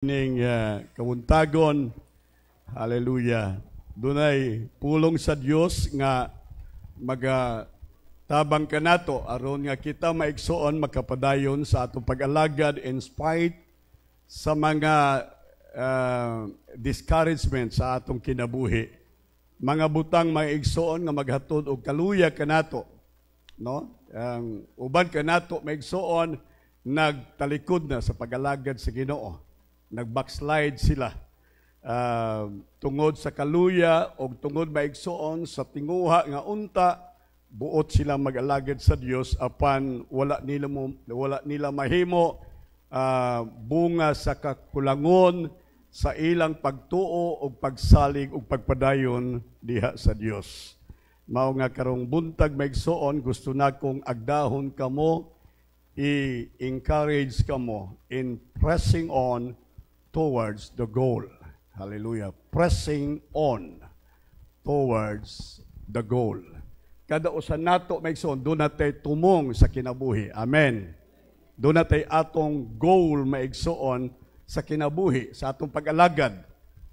ning kawuntagon. Hallelujah. Dunay pulong sa Dios nga magatabang kanato aron nga kita maigsoon makapadayon sa atong pag-alagad in spite sa mga discouragement sa atong kinabuhi. Mga butang maigsoon nga maghatod og kaluya kanato, no? Uban kanato maigsoon nagtalikod na sa pag-alagad sa Ginoo. Nag-backslide sila tungod sa kaluya o tungod maigsoon sa tinguha nga unta, buot sila mag-alagad sa Dios apan wala nila mahimo bunga sa kakulangon sa ilang pagtuo o pagsalig o pagpadayon diha sa Dios. Mao nga karong buntag maigsoon, gusto na kong agdahon kamo, i-encourage kamo in pressing on towards the goal. Hallelujah. Pressing on towards the goal. Kada usa nato maigsoon, doon natay tumong sa kinabuhi. Amen. Doon natay atong goal maigsoon sa kinabuhi, sa atong pag-alagad.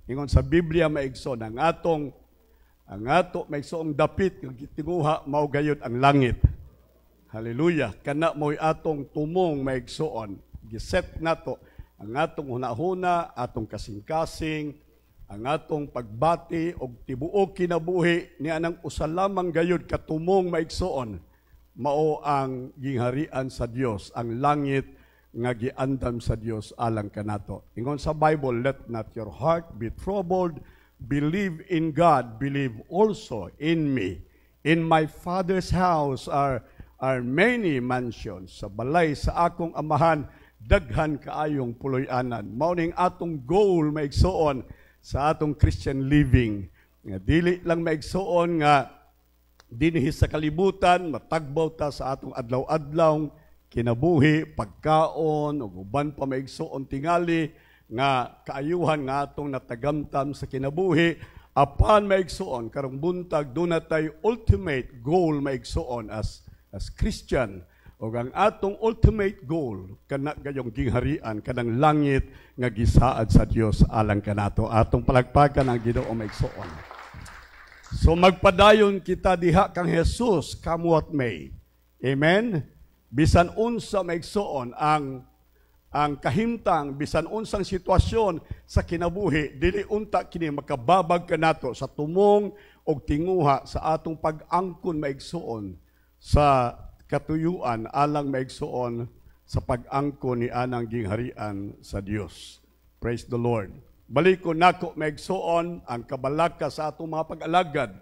Ingon sa Biblia maigsoon, ang ato maigsoong dapit, tinguha, mao gayud ang langit. Hallelujah. Kana mo'y atong tumong maigsoon. Giset nato ang atong hunahuna, atong kasing-kasing, ang atong pagbati o tibuok kinabuhi ni anang usa lamang gayud katumong maigsoon, mao ang gingharian sa Dios, ang langit nga giandam sa Dios alang kanato. Ingon sa Bible, let not your heart be troubled, believe in God, believe also in me. In my Father's house are many mansions. Sa balay sa akong amahan daghan kaayong puloy-anan. Mao ning atong goal maigsoon sa atong Christian living. Nga dili lang maigsoon nga dinhi sa kalibutan matagbaw ta sa atong adlaw-adlaw kinabuhi, pagkaon ug uban pa maigsoon tingali nga kaayuhan nga atong natagamtam sa kinabuhi. Apan maigsoon karong buntag dunay tay ultimate goal maigsoon as Christian. O ang atong ultimate goal, kana gayong gingharian, kanang langit nga gisaad sa Dios alang kanato. Atong palagpakan ang Ginoo maigsoon. So magpadayon kita diha kang Jesus, come what may. Amen? Bisan unsa maigsoon ang kahimtang, bisan unsang sitwasyon sa kinabuhi, dili unta kini makababag kanato sa tumong og tinguha sa atong pag-angkon maigsoon sa katuyuan alang maigsoon sa pag-angkon ni anang gingharian sa Dios. Praise the Lord. Balikon nako maigsoon ang kabalaka sa atong mga pag-alagad.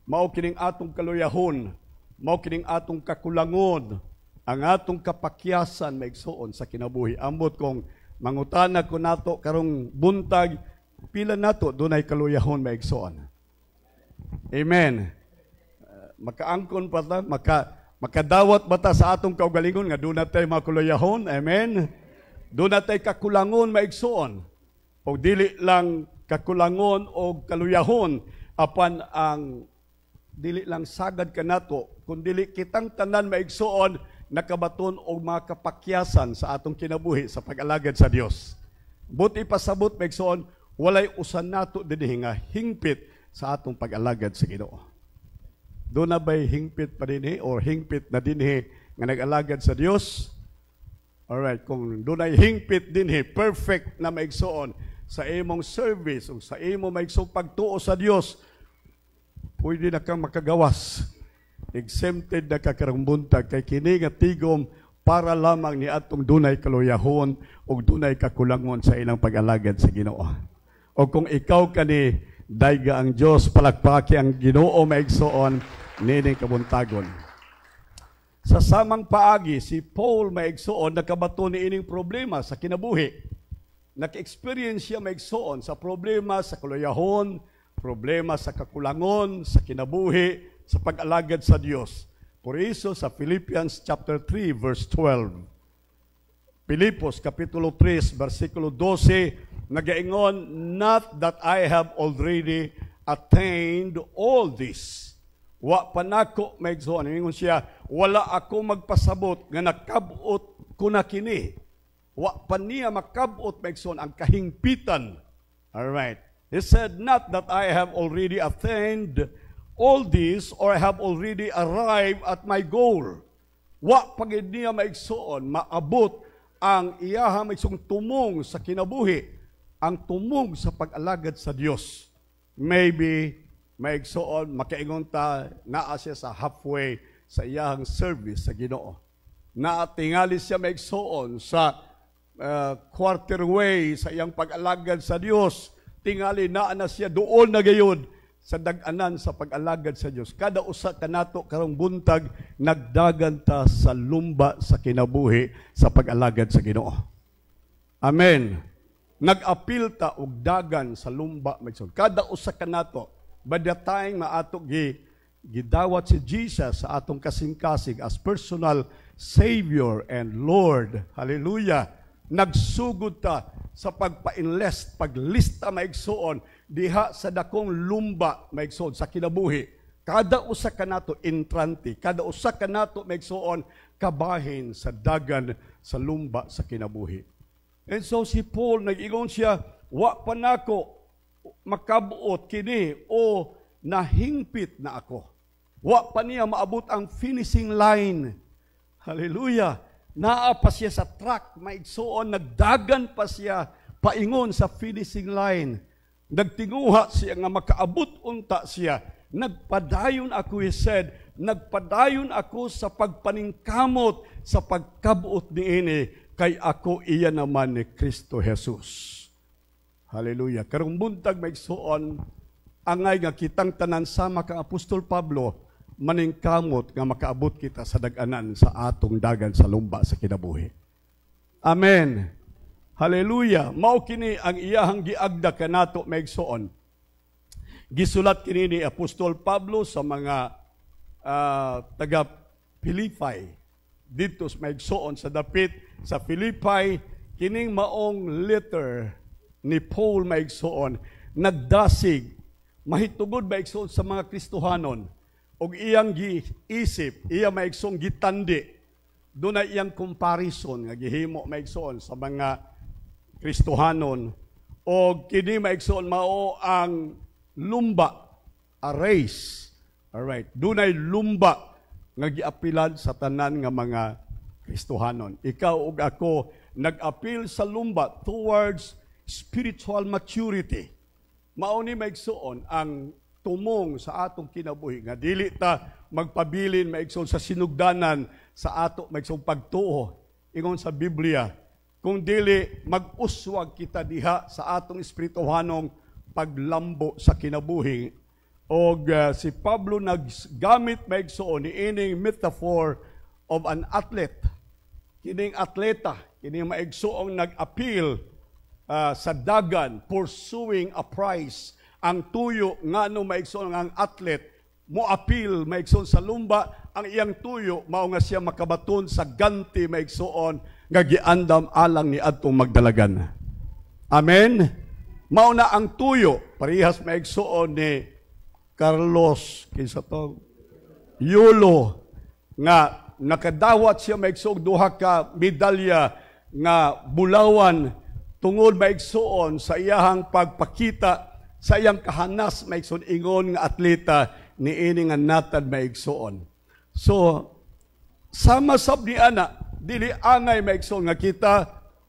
Mao kining atong kaluyahon, mao kining atong kakulangon, ang atong kapakyasan maigsoon sa kinabuhi. Ambot kong mangutana ko nato karong buntag, pila nato dunay kaluyahon maigsoon. Amen. Makaangkon pa ta, makadawat bata sa atong kaugalingon nga doon natay makuluyahon. Amen. Doon natay kakulangon maigsoon. O dili lang kakulangon o kaluyahon, apan ang dili lang sagad kanato, kundi kitang tanan maigsoon nakabaton og mga kapakyasan sa atong kinabuhi sa pag-alagad sa Dios. Buti pasabot maigsoon, walay usan nato dinhi nga hingpit sa atong pag-alagad sa Ginoo. Doon na ba'y hingpit pa dinhi or hingpit na dinhi nga nag-alagad sa Dios? Alright, kung doon ay hingpit dinhi, perfect na maigsoon sa imong service o sa imong maigsoong pagtuo sa Dios, pwede na kang makagawas. Exempted na kakarangbuntag kay kini nga tigom para lamang ni atong dunay kaluyahon o dunay kakulangon sa ilang pag-alagad sa Ginoo. O kung ikaw kani dayga ang Dios, palakpaki ang Ginoo maigsoon nining kabuntagon. Sa samang paagi, si Paul maigsoon nakabato ni ining problema sa kinabuhi. Naka-experience siya maigsoon sa problema sa kaluyahon, problema sa kakulangon, sa kinabuhi, sa pag-alagad sa Dios. Por iso sa Philippians chapter 3 verse 12. Pilipos kapitulo 3 versikulo 12 nagaingon, not that I have already attained all this. Wa panako maigsoon. Ingon siya, wala ako magpasabot nga nakabot ko na kini. wa pa niya makabot maigsoon ang kahingpitan. Alright. He said, not that I have already attained all this or I have already arrived at my goal. Wa pagid niya maigsoon, maabot ang iyaha maigsoong tumong sa kinabuhi, ang tumong sa pag-alagad sa Dios. Maybe maigsoon, makaingon ta, naa siya sa halfway sa iyahang service sa Ginoo. Naa tingali siya maigsoon sa quarter way sa iyang pag-alagad sa Dios. Tingali naa na siya doon na gayon sa dag-anan sa pag-alagad sa Dios. Kada usa kanato karong buntag nagdagan ta sa lumba sa kinabuhi sa pag-alagad sa Ginoo. Amen. Nag-apil ta og dagan sa lumba maigsoon. Kada usa kanato by the time maato gidawat si Jesus sa atong kasing-kasing as personal Savior and Lord. Hallelujah. Nagsugod ta sa pagpa-enlist, paglista maigsoon diha sa dakong lumba maigsoon sa kinabuhi. Kada usa kanato entrante, kada usa kanato maigsoon kabahin sa dagan sa lumba sa kinabuhi. And so si Paul nag-ingon siya, wa pa nako makabuot kini o nahingpit na ako. Wa pa niya maabot ang finishing line. Hallelujah. Naa pa siya sa track, maigsoon, nagdagan pa siya paingon sa finishing line. Nagtinguha siya nga makaabot unta siya. Nagpadayon ako, he said, nagpadayon ako sa pagpaningkamot sa pagkabuot niini kay ako iya naman ni Kristo Jesus. Hallelujah. Karong buntag maigsoon, angay nga kitang tanan sama kang Apostol Pablo, maningkamot nga makaabot kita sa dag-anan sa atong dagan sa lumba sa kinabuhi. Amen. Hallelujah. Mao kini ang iyahang giagda kanato maigsoon. Gisulat kini ni Apostol Pablo sa mga taga Philippi. Dito maigsoon sa dapit sa Philippi, kining maong letter ni Paul maigsoon, nagdasig, mahitugod maigsoon sa mga Kristohanon, og iyang giisip, iya maigsong gitandi, doon na iyang comparison nga gihimo maigsoon sa mga Kristohanon, o kini maigsoon mao ang lumba, a race. Alright, doon ay lumba nga giapilan sa tanan nga mga Kristohanon. Ikaw ug ako nag-apil sa lumba towards spiritual maturity. Mao ni maigsoon ang tumong sa atong kinabuhi nga dili ta magpabilin maigsoon sa sinugdanan sa ato maigsoon pagtuo ingon sa Biblia, kung dili mag-uswag kita diha sa atong espirituhanong paglambo sa kinabuhi. Og si Pablo naggamit maigsoon ni ining metaphor of an athlete. Kining atleta, kining maigsoong nag-appeal sa dagan, pursuing a prize. Ang tuyo nga no maigsoon ang athlete mo appeal maigsoon sa lumba, ang iyang tuyo mao nga siya makabaton sa ganti maigsoon nga giandam alang ni adtong magdalagan. Amen. Mao na ang tuyo parehas maigsoon ni Carlos kinsa to Yulo nga nakadawat siya maigsoon duha ka medalya nga bulawan tungod maigsoon sa iyahang pagpakita sa iyang kahanas maigsoon ingon nga atleta ni ini nga natad maigsoon. So sama sab ni ana dili angay maigsoon nga kita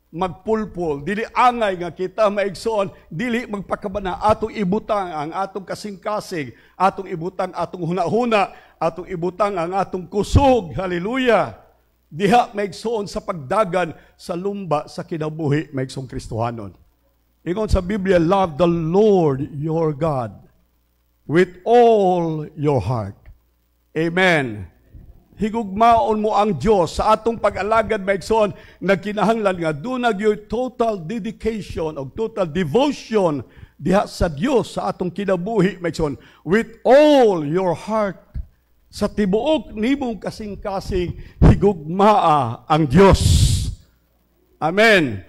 magpulpul, dili angay nga kita maigsoon, dili magpakabana atong ibutang ang atong kasing-kasing, atong ibutang atong huna-huna, atong ibutang ang atong kusog. Hallelujah. Diha maigsoon sa pagdagan sa lumba sa kinabuhi maigsoong Kristohanon. Ingon sa Biblia, love the Lord your God with all your heart. Amen. Higugmaon mo ang Diyos sa atong pag-alagad maigsoon, nagkinahanglan nga dunag your total dedication o total devotion diha sa Diyos sa atong kinabuhi maigsoon with all your heart. Sa tibuok nimong kasing-kasing higugmaa ang Diyos. Amen.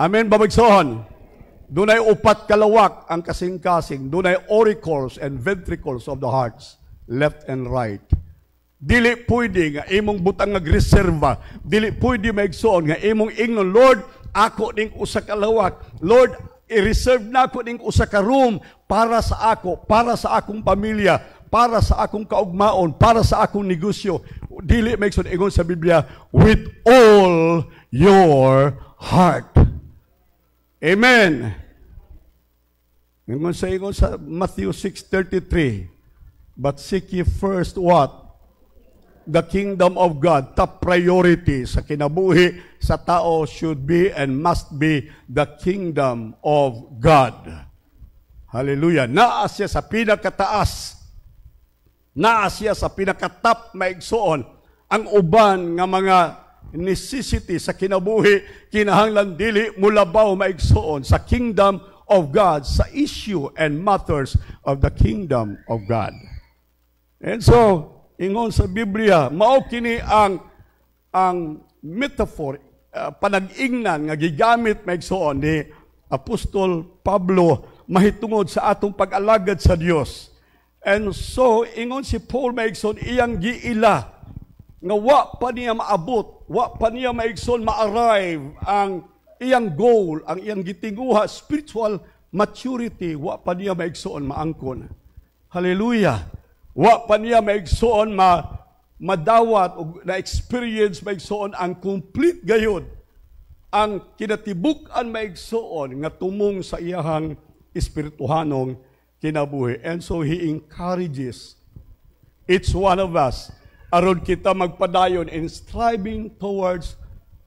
Amen ba maigsoon? Dunay upat kalawak ang kasing-kasing. Dunay auricles and ventricles of the hearts, left and right. Dili pwede nga imong butang nagreserva. Dili pwede maigsoon nga imong ingnon, Lord, ako ning usa ka lawak. Lord, i-reserve na ako ning usa ka room para sa ako, para sa akong pamilya, para sa akong kaugmaon, para sa akong negosyo. Dili maigsoon ingon sa Biblia, with all your heart. Amen. Ingon sa Matthew 6:33, but seek ye first what? The kingdom of God. Top priority sa kinabuhi sa tao should be and must be the kingdom of God. Hallelujah. Naa siya sa pinakataas. Naa siya sa pinakatap maigsoon. Ang uban nga mga necessity sa kinabuhi, kinahanglan dili mulabaw maigsoon sa kingdom of God, sa issue and matters of the kingdom of God. And so, ingon sa Biblia, mao kini ang metaphor, panag-ingnan nga gigamit maigsoon ni Apostol Pablo mahitungod sa atong pag-alagad sa Dios. And so ingon si Paul maigsoon iyang giila nga wa pa niya maabot, wa pa niya maigsoon ma-arrive ang iyang goal, ang iyang gitinguha, spiritual maturity, wa pa niya maigsoon maangkon. Hallelujah. Wa pa niya maigsoon madawat o na-experience maigsoon ang complete gayud, ang kinatibuk-an maigsoon nga tumong sa iyahang espirituhanong kinabuhi. And so he encourages each one of us aron kita magpadayon in striving towards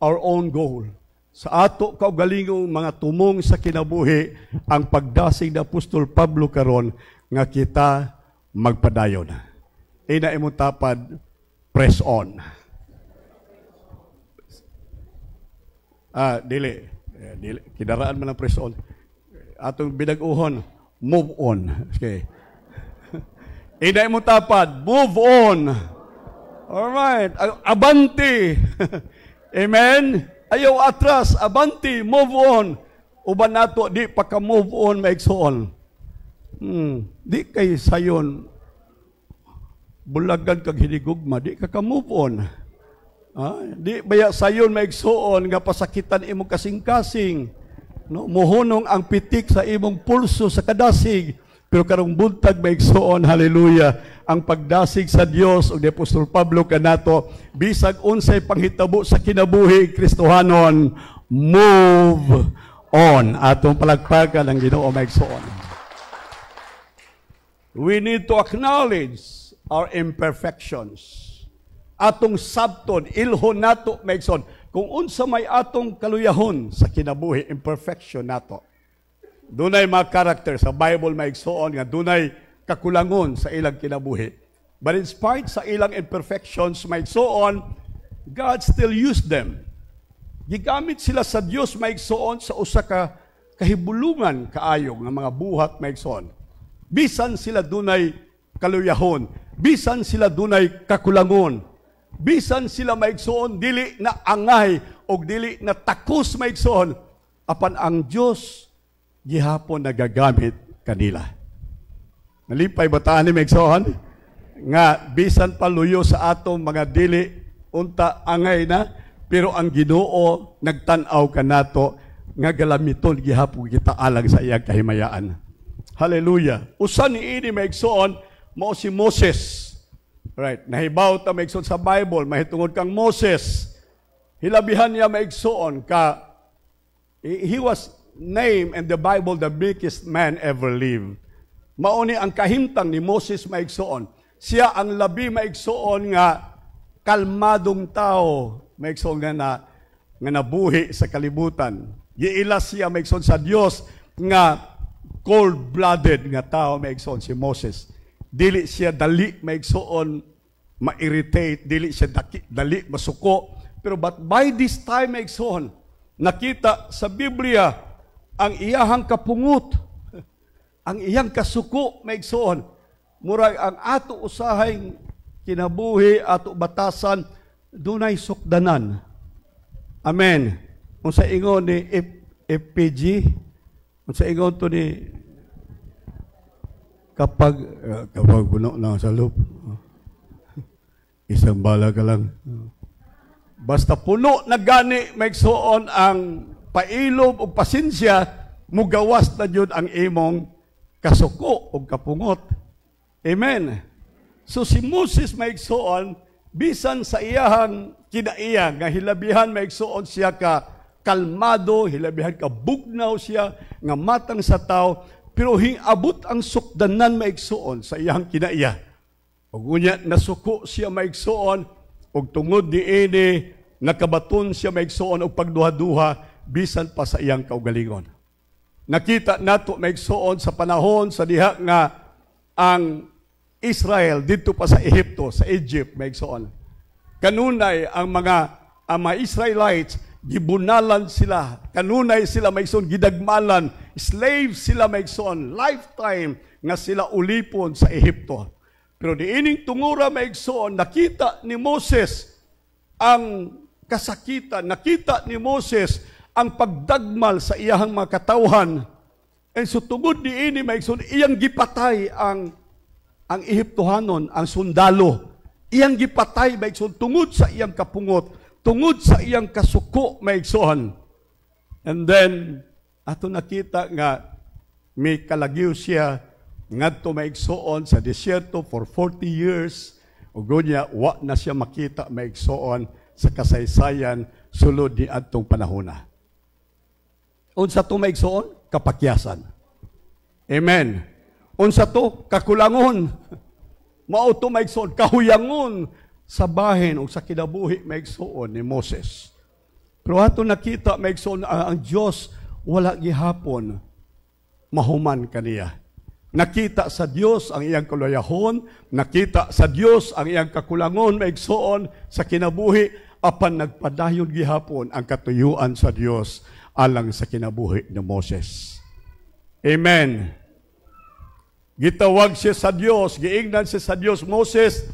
our own goal. Sa ato kaugalingong mga tumong sa kinabuhi, ang pagdasig ni Apostol Pablo karon nga kita magpadayon. Ina imong tapad, press on. Dili. Kidaraan man ang press on. Atong binag-uhon, move on. Okay. Ina imong tapad, move on. Alright. Abante. Amen. Ayaw atras, abante, move on. Uban nato, di pa ka move on, maigsoon. Di kay sayon bulagan kag hinigugma, di ka move on. Di baya sayon maigsoon nga pasakitan imong kasing-kasing, no? Muhunong ang pitik sa imong pulso sa kadasig, pero karong buntag maigsoon, hallelujah, ang pagdasig sa Dios ug ni Apostol Pablo kanato, bisag unsay panghitabo sa kinabuhi Kristohanon, move on. Atong palagpagan ang Ginoo maigsoon. We need to acknowledge our imperfections. Atong sabton, ilhon nato maigsoon. Kung unsa may atong kaluyahon sa kinabuhi, imperfection nato. Dunay mga character sa Bible maigsoon nga dunay kakulangon sa ilang kinabuhi. But in spite sa ilang imperfections maigsoon, God still used them. Gigamit sila sa Dios maigsoon sa usa ka kahibulungan kaayo nga mga buhat maigsoon. Bisan sila dunay kaluyahon, bisan sila dunay kakulangon, bisan sila maigsoon dili na angay o dili na takos maigsoon, apan ang Dios gihapon nagagamit kanila. Nalipay bataan ni maigsoon nga bisan paluyo sa atong mga dili unta angay na, pero ang Ginoo nagtan-aw kanato nga galamiton gihapon kita alang sa iyang kahimayaan. Hallelujah. Usa ni ini maigsoon mao si Moses. Right, nahibaw ta maigsoon sa Bible mahitungod kang Moses. Hilabihan niya maigsoon ka he was named in the Bible the biggest man ever lived. Mao ni ang kahimtang ni Moses maigsoon. Siya ang labi maigsoon nga kalmadong tao maigsoon nga nabuhi sa kalibutan. Giila siya maigsoon sa Dios nga cold-blooded nga tao maigsoon si Moses. Dili siya dali maigsoon ma-irritate, dili siya dali masuko. Pero but by this time maigsoon, nakita sa Biblia ang iyahang kapungut, ang iyang kasuko maigsoon. Murag ang ato usahing kinabuhi, ato batasan, dunay sukdanan. Amen. Kung sa ingon ni FPG, sa ingon to ni kapag puno na sa loob, Isang bala ka lang. Basta puno na gani, maigsoon ang pailob o pasensya, mugawas na yun ang imong kasuko o kapungot. Amen. So si Moses maigsoon, bisan sa iyahang kinaiya, nga hilabihan maigsoon siya ka kalmado, hilabihan ka bugnaw siya, nga matang sa tao, pero abot ang sukdanan maigsoon sa iyang kinaiya. Ug unya nasuko siya maigsoon, ug tungod niini nakabaton siya maigsoon og pagduha-duha bisan pa sa iyang kaugalingon. Nakita nato maigsoon sa panahon sa diha nga ang Israel dito pa sa Ehipto, sa Egypt maigsoon. Kanunay ang mga Israelites gibunalan sila, kanunay sila maigsoon gidagmalan, slaves sila maigsoon, lifetime nga sila ulipon sa Ehipto. Pero diining tungura maigsoon, nakita ni Moses ang kasakitan, nakita ni Moses ang pagdagmal sa iyang mga katawhan. And so tungod diini maigsoon, iyang gipatay ang Ehiptohanon, ang sundalo. Iyang gipatay maigsoon tungod sa iyang kapungot, tungod sa iyang kasuko maigsoon. And then ato nakita nga may kalagyo siya ngadto maigsoon sa desierto for 40 years. Ug unya wa na siya makita maigsoon sa kasaysayan sulod ni adtong panahona. Unsa to maigsoon? Kapakyasan. Amen. Unsa to? Kakulangon. Mao to maigsoon, kahuyangon sa bahin o sa kinabuhi maigsoon ni Moses. Pero ato nakita maigsoon ang Dios wala gihapon mahuman kaniya. Nakita sa Dios ang iyang kaluyahon, nakita sa Dios ang iyang kakulangon maigsoon sa kinabuhi, apan nagpadayon gihapon ang katuyuan sa Dios alang sa kinabuhi ni Moses. Amen. Gitawag siya sa Dios, giingnan siya sa Dios. Moses,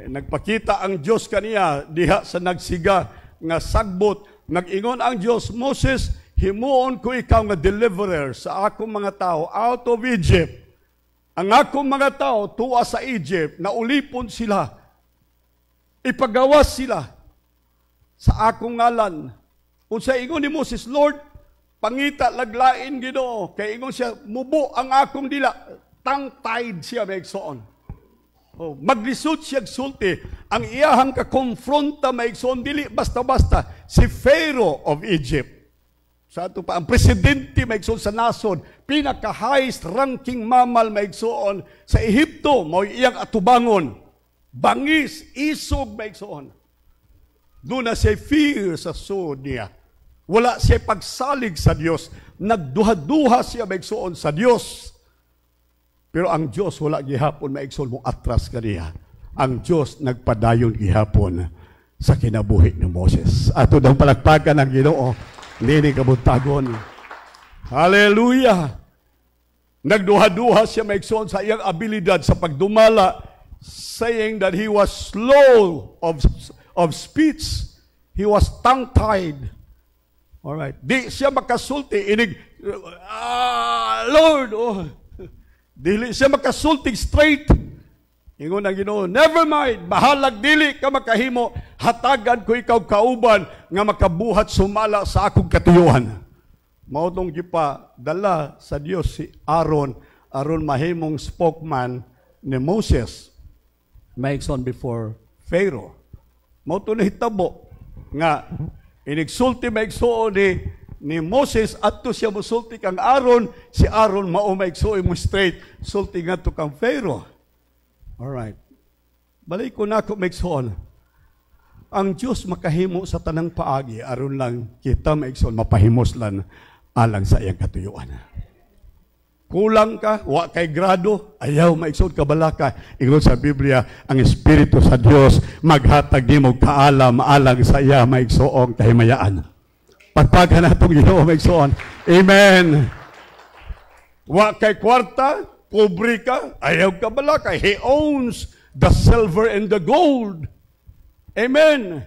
nagpakita ang Dios kaniya diha sa nagsiga nga sagbot. Nag-ingon ang Dios, Moses, himuon ko ikaw nga deliverer sa akong mga tao out of Egypt. Ang akong mga tao tuwa sa Egypt, naulipon sila. Ipagawas sila sa akong ngalan. Unsa ingon ni Moses, Lord, pangita laglain Ginoo, kay ingon siya, mubo ang akong dila, tangtide siya maigsoon. Oh, maglisod siya sulti, ang iyahang kakonfronta maigsoon, dili basta-basta, si Pharaoh of Egypt. Sa ato pa, ang presidente maigsoon sa nason, pinaka-highest ranking mamal maigsoon sa Ehipto, mao iyang atubangon, bangis, isog maigsoon. Doon na siya fear sa sood niya. Wala siya pagsalig sa Diyos. Nagduha-duha siya maigsoon sa Diyos. Pero ang Diyos wala gihapon maigsoon mo atras kaniya. Ang Diyos nagpadayon gihapon sa kinabuhi ni Moses. Ato daw palagpagan ang Ginoo. Hindi kabuntagon. Hallelujah! Nagduha-duha siya maigsoon sa iyang abilidad sa pagdumala, saying that he was slow of speech. He was tongue-tied. Alright. Di siya makasulti. Inig, Lord, oh. Dili siya makasulti straight. Ingon ang Ginoo, never mind, bahalag dili ka makahimo, hatagan ko ikaw kauban nga makabuhat sumala sa akong katuyuhan. Mao tong gipa dala sa Dios si Aaron, aron mahimong spokesman ni Moses. Maigsoon before Pharaoh. Mao to nahitabo nga inigsulti maigsuon ni Moses adto siya mosulti kang Aaron, si Aaron mao maigsuon mo straight sulti ngadto kang Pharaoh. Alright. Balik ko na ako maigsuon. Ang Diyos makahimo sa tanang paagi aron lang kita maigsuon mapahimoslan alang sa iyang katuyuan. Kulang ka, wa kay grado, ayaw maigsoon ka balaka. Ingon sa Biblia, ang Espiritu sa Dios maghatag nimo kaalam alang sa iya maigsoong kahimayaan. Pagpagan natong Ginoo maigsoon. Amen. Wa kay kwarta, pobre ka, ayaw ka balaka. He owns the silver and the gold. Amen.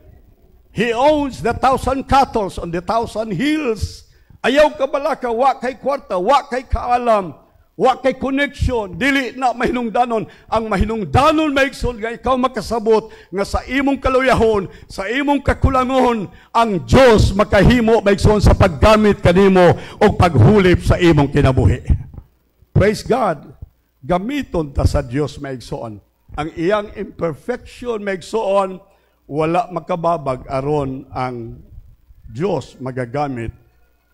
He owns the 1,000 cattle on the 1,000 hills. Ayaw ka balaka, wa kay kwarta, wa kay kaalam, Wa kay connection, dili na mahinungdanon. Ang mahinungdanon maigsoon nga ikaw makasabot nga sa imong kaluyahon, sa imong kakulangon, ang Dios makahimo maigsoon sa paggamit kanimo o paghulip sa imong kinabuhi. Praise God. Gamiton ta sa Dios maigsoon. Ang iyang imperfection maigsoon, wala makababag aron ang Dios magagamit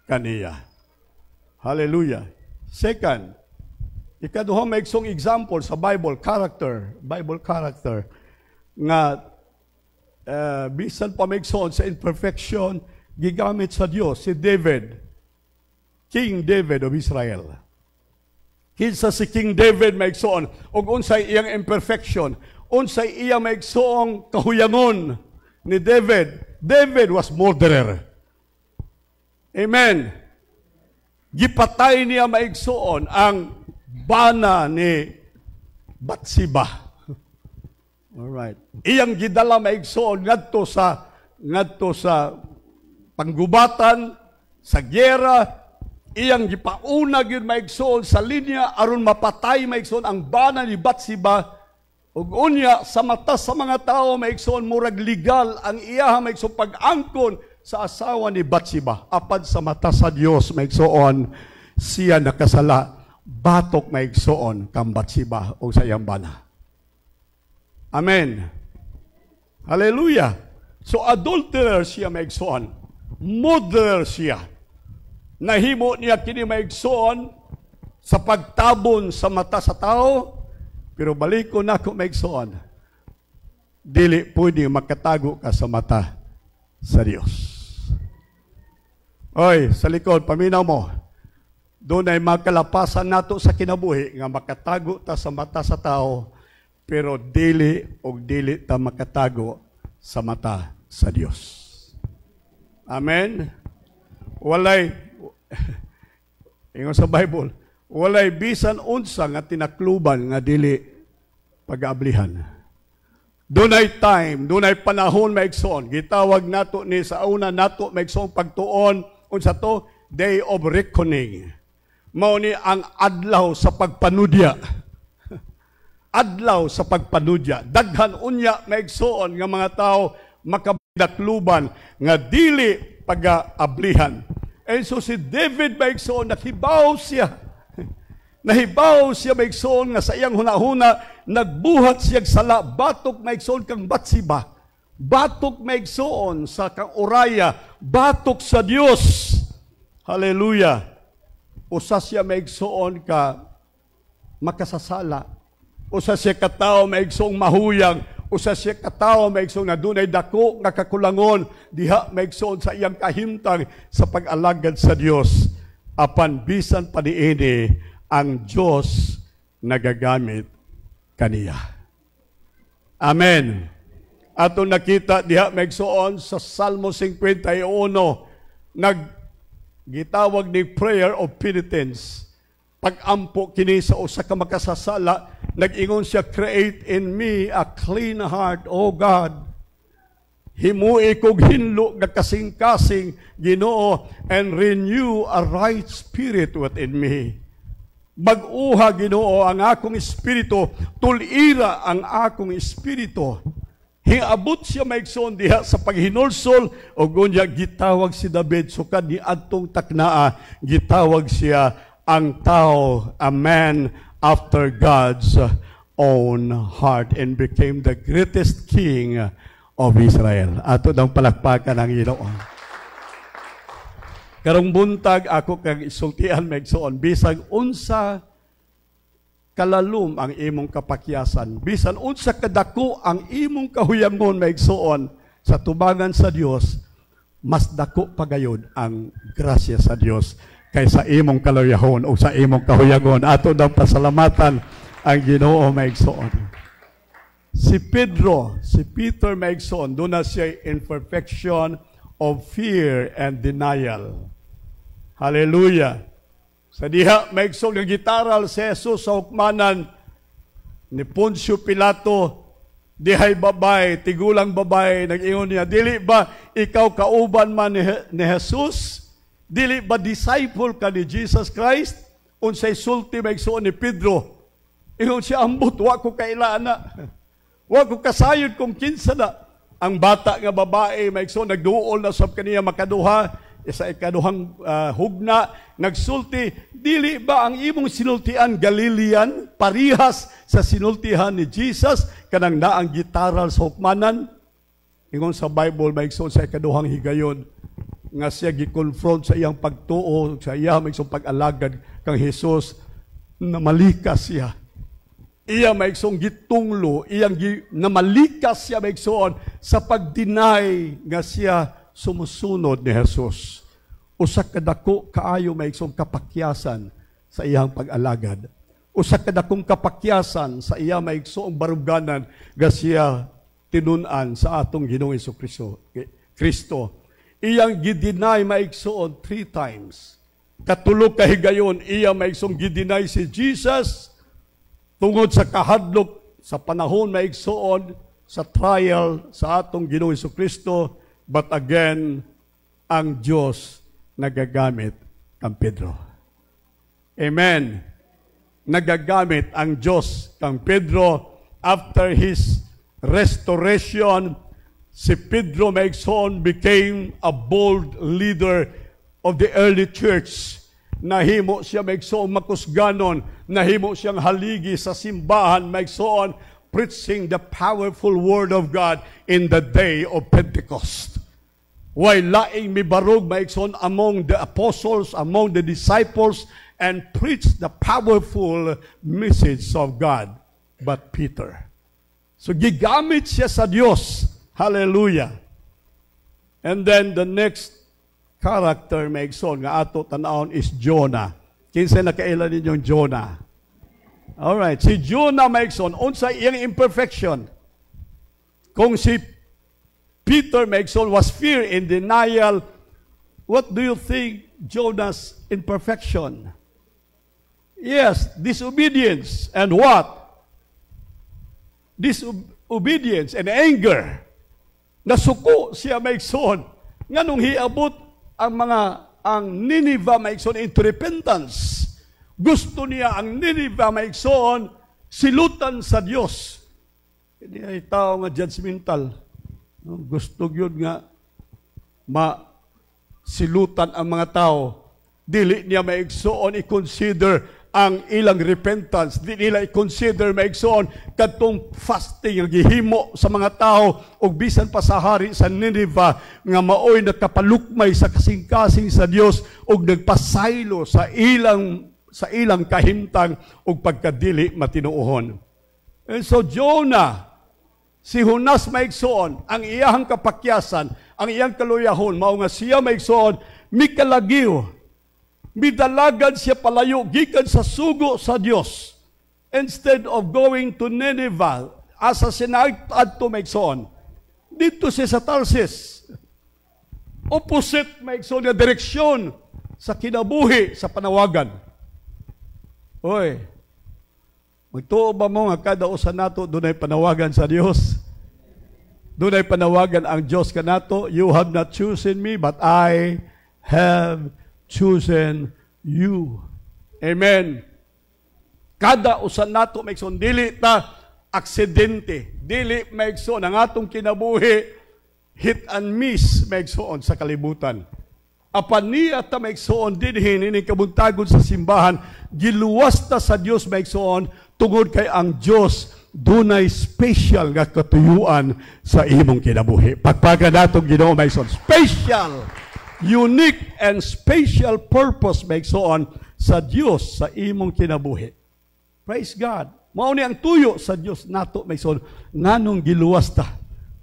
kaniya. Hallelujah. Second, ikaduhang maigsong example sa Bible character, nga bisan pa maigsoon sa imperfection, gigamit sa Dios si David, King David of Israel. Kinsa si King David maigsoon, og unsay iyang imperfection, unsay iyang maigsoong kahuyangon ni David. David was murderer. Amen. Gipatay niya maigsoon ang bana ni Bathsheba. Alright. Iyang gidala maigsoon ngadto sa panggubatan, sa gyera. Iyang gipauna gyud maigsoon sa linya aron mapatay maigsoon ang bana ni Bathsheba. Ug unya sa mata sa mga tao maigsoon murag legal ang iyaha maigsoon pag-angkon sa asawa ni Bathsheba. Apad sa mata sa Dios maigsoon siya nakasala. Batok maigsoon kang Bathsheba o sa iyang bana. Amen. Hallelujah. So adulterer siya maigsoon. Murderer siya. Nahimo niya kini maigsoon sa pagtabon sa mata sa tao, pero balik ko na ako maigsoon. Dili pwede makatago ka sa mata sa Dios. Oy, sa likod, paminaw mo. Doon ay makalapasan nato sa kinabuhi nga makatago ta sa mata sa tao, pero dili ta makatago sa mata sa Dios. Amen. Walay ingon sa Bible, walay bisan unsa nga tinakluban nga dili pag-aablihan. Doon ay time, doon ay panahon maigsoon. Gitawag nato ni sa una nato maigsoong pagtuon unsa to, day of reckoning. Mao ni ang adlaw sa pagpanudya. Adlaw sa pagpanudya. Daghan unya maigsoon nga mga tao makabakluban nga dili pag-aablihan. And so si David maigsoon nahibaw siya. Nahibaw siya maigsoon nga sa iyang hunahuna nagbuhat siya sala batok maigsoon kang Bathsheba. Batok maigsoon sa kang Uriah, batok sa Dios. Hallelujah. Usa siya maigsoon ka makasasala. Usa siya katao maigsoong mahuyang. Usa siya katao maigsoong na dunay dako nga kakulangon diha maigsoon sa iyang kahimtang sa pag-alagad sa Dios. Apan bisan pa niini ang Dios nagagamit kaniya. Amen. Ato nakita diha maigsoon sa Salmo 51 gitawag ni prayer of penitence. Pag-ampo kini sa usa ka makasasala, nag-ingon siya, create in me a clean heart, O God. Himui kog hinlo nga kasing-kasing, Ginoo, and renew a right spirit within me. Mag-uha, Ginoo, ang akong espiritu, tulira ang akong espiritu. Hiabot siya maigsoon diha sa paghinulsol o gunya gitawag si David sukad ni adtong taknaa, gitawag siya ang tao, a man after God's own heart, and became the greatest king of Israel. Ato daw palakpakan ang Ginoo. Karong buntag ako kag isultian maigsoon bisag unsa kalalom ang imong kapakyasan, bisan unsa kadako ang imong kahuyangon maigsoon sa tubangan sa Dios, mas dako pagayod ang grasya sa Dios kaysa imong kaluyahon o sa imong kahuyangon. Ato daw pasalamatan ang Ginoo maigsoon. Si Peter maigsoon, doon na siya imperfection of fear and denial. Hallelujah. Sa diha, maigsoon ng gitaral si Jesus sa hukmanan ni Poncio Pilato, dihay babay, tigulang babay, nag-ingon niya, dili ba ikaw kauban man ni Jesus? Dili ba disciple ka ni Jesus Christ? unsay sulti maigsoon ni Pedro. Ingon siya, ambot, wa ko kailana. Wa ko kasayod kung kinsa na. Ang bata nga babae, maigsoon, nagduol na sab kaniya makaduha, sa ikaduhang hugna, nagsulti, dili ba ang imong sinultian Galilean, parihas sa sinultihan ni Jesus, kanang naang gitaral sa hukmanan? Ingon sa Bible, maigsoon sa ikaduhang higayon, nga siya gi-confront sa iyang pagtuo, sa iyang maigsoon pag-alagad kang Jesus, na malikas siya. Iya maigsoon gitunglo, iyang namalikas siya maigsoon sa pag-deny nga siya sumusunod ni Jesus. Usa ka dako kaayo maigsoon kapakyasan sa iyang pag-alagad. Usa ka dakong kapakyasan sa iya maigsoong baruganan nga siya tinun-an sa atong Ginoong Kristo. Iyang gidinay maigsoon 3 times. Katulog kahigayon, iya maigsoong gidinay si Jesus tungod sa kahadlok sa panahon maigsoon sa trial sa atong Ginoong Kristo. But again, ang Diyos nagagamit kang Pedro. Amen. Nagagamit ang Diyos kang Pedro. After his restoration, si Pedro maigsoon became a bold leader of the early church. Nahimo siya maigsoon makusganon, nahimo siyang haligi sa simbahan maigsoon, preaching the powerful word of God in the day of Pentecost. While laing mibarog maigsoon among the apostles, among the disciples, and preach the powerful message of God. But Peter. So gigamit siya sa Diyos. Hallelujah. And then the next character maigsoon nga ato tanawon is Jonah. Kinsa nakailan ninyong Jonah? Alright, si Jonah maigsoon, unsa iyang imperfection? Kung si Peter maigsoon was fear and denial, what do you think Jonah's imperfection? Yes, disobedience. And what? Disobedience and anger. Nasuko siya maigsoon. Nganong hiabot ang Nineveh maigsoon into repentance. Gusto niya ang Nineveh maigsoon silutan sa Dios. Hindi ay tao nga judgmental. Gusto yun nga silutan ang mga tao. Dili niya maigsoon i-consider ang ilang repentance. Dili nila i-consider maigsoon kadtong fasting ang gihimo sa mga tao o bisan pa sa hari sa Nineveh nga maoy nakapalukmay sa kasing-kasing sa Dios o nagpasaylo sa ilang kahimtang o pagkadili matinuohon. And so Jonah, si Jonas maigsoon, ang iyahang kapakyasan, ang iyang kaluyahon, mao nga siya maigsoon, mikalagiw, midalagan siya palayo, gikan sa sugo sa Dios. Instead of going to Nineveh, asa sinagtad to maigsoon, dito siya sa Tarsis. Opposite maigsoon nga direksyon sa kinabuhi sa panawagan. Oy, magtuo ba mo nga kada usa nato dunay panawagan sa Dios? Dunay panawagan ang Dios kanato, you have not chosen me, but I have chosen you. Amen. Kada usa nato maigsoon dili ta aksidente, dili maigsoon ang atong kinabuhi hit and miss maigsoon sa kalibutan. Apan niya ta maigsoon dinhi ini kabuntagon sa simbahan, giluwas ta sa Dios maigsoon tungod kay ang Dios dunay special nga katuyuan sa imong kinabuhi. Pagpaga natong Ginoo maigsoon, special, unique and special purpose maigsoon sa Dios sa imong kinabuhi. Praise God. Mao ni ang tuyo sa Dios nato maigsoon nganong giluwas ta.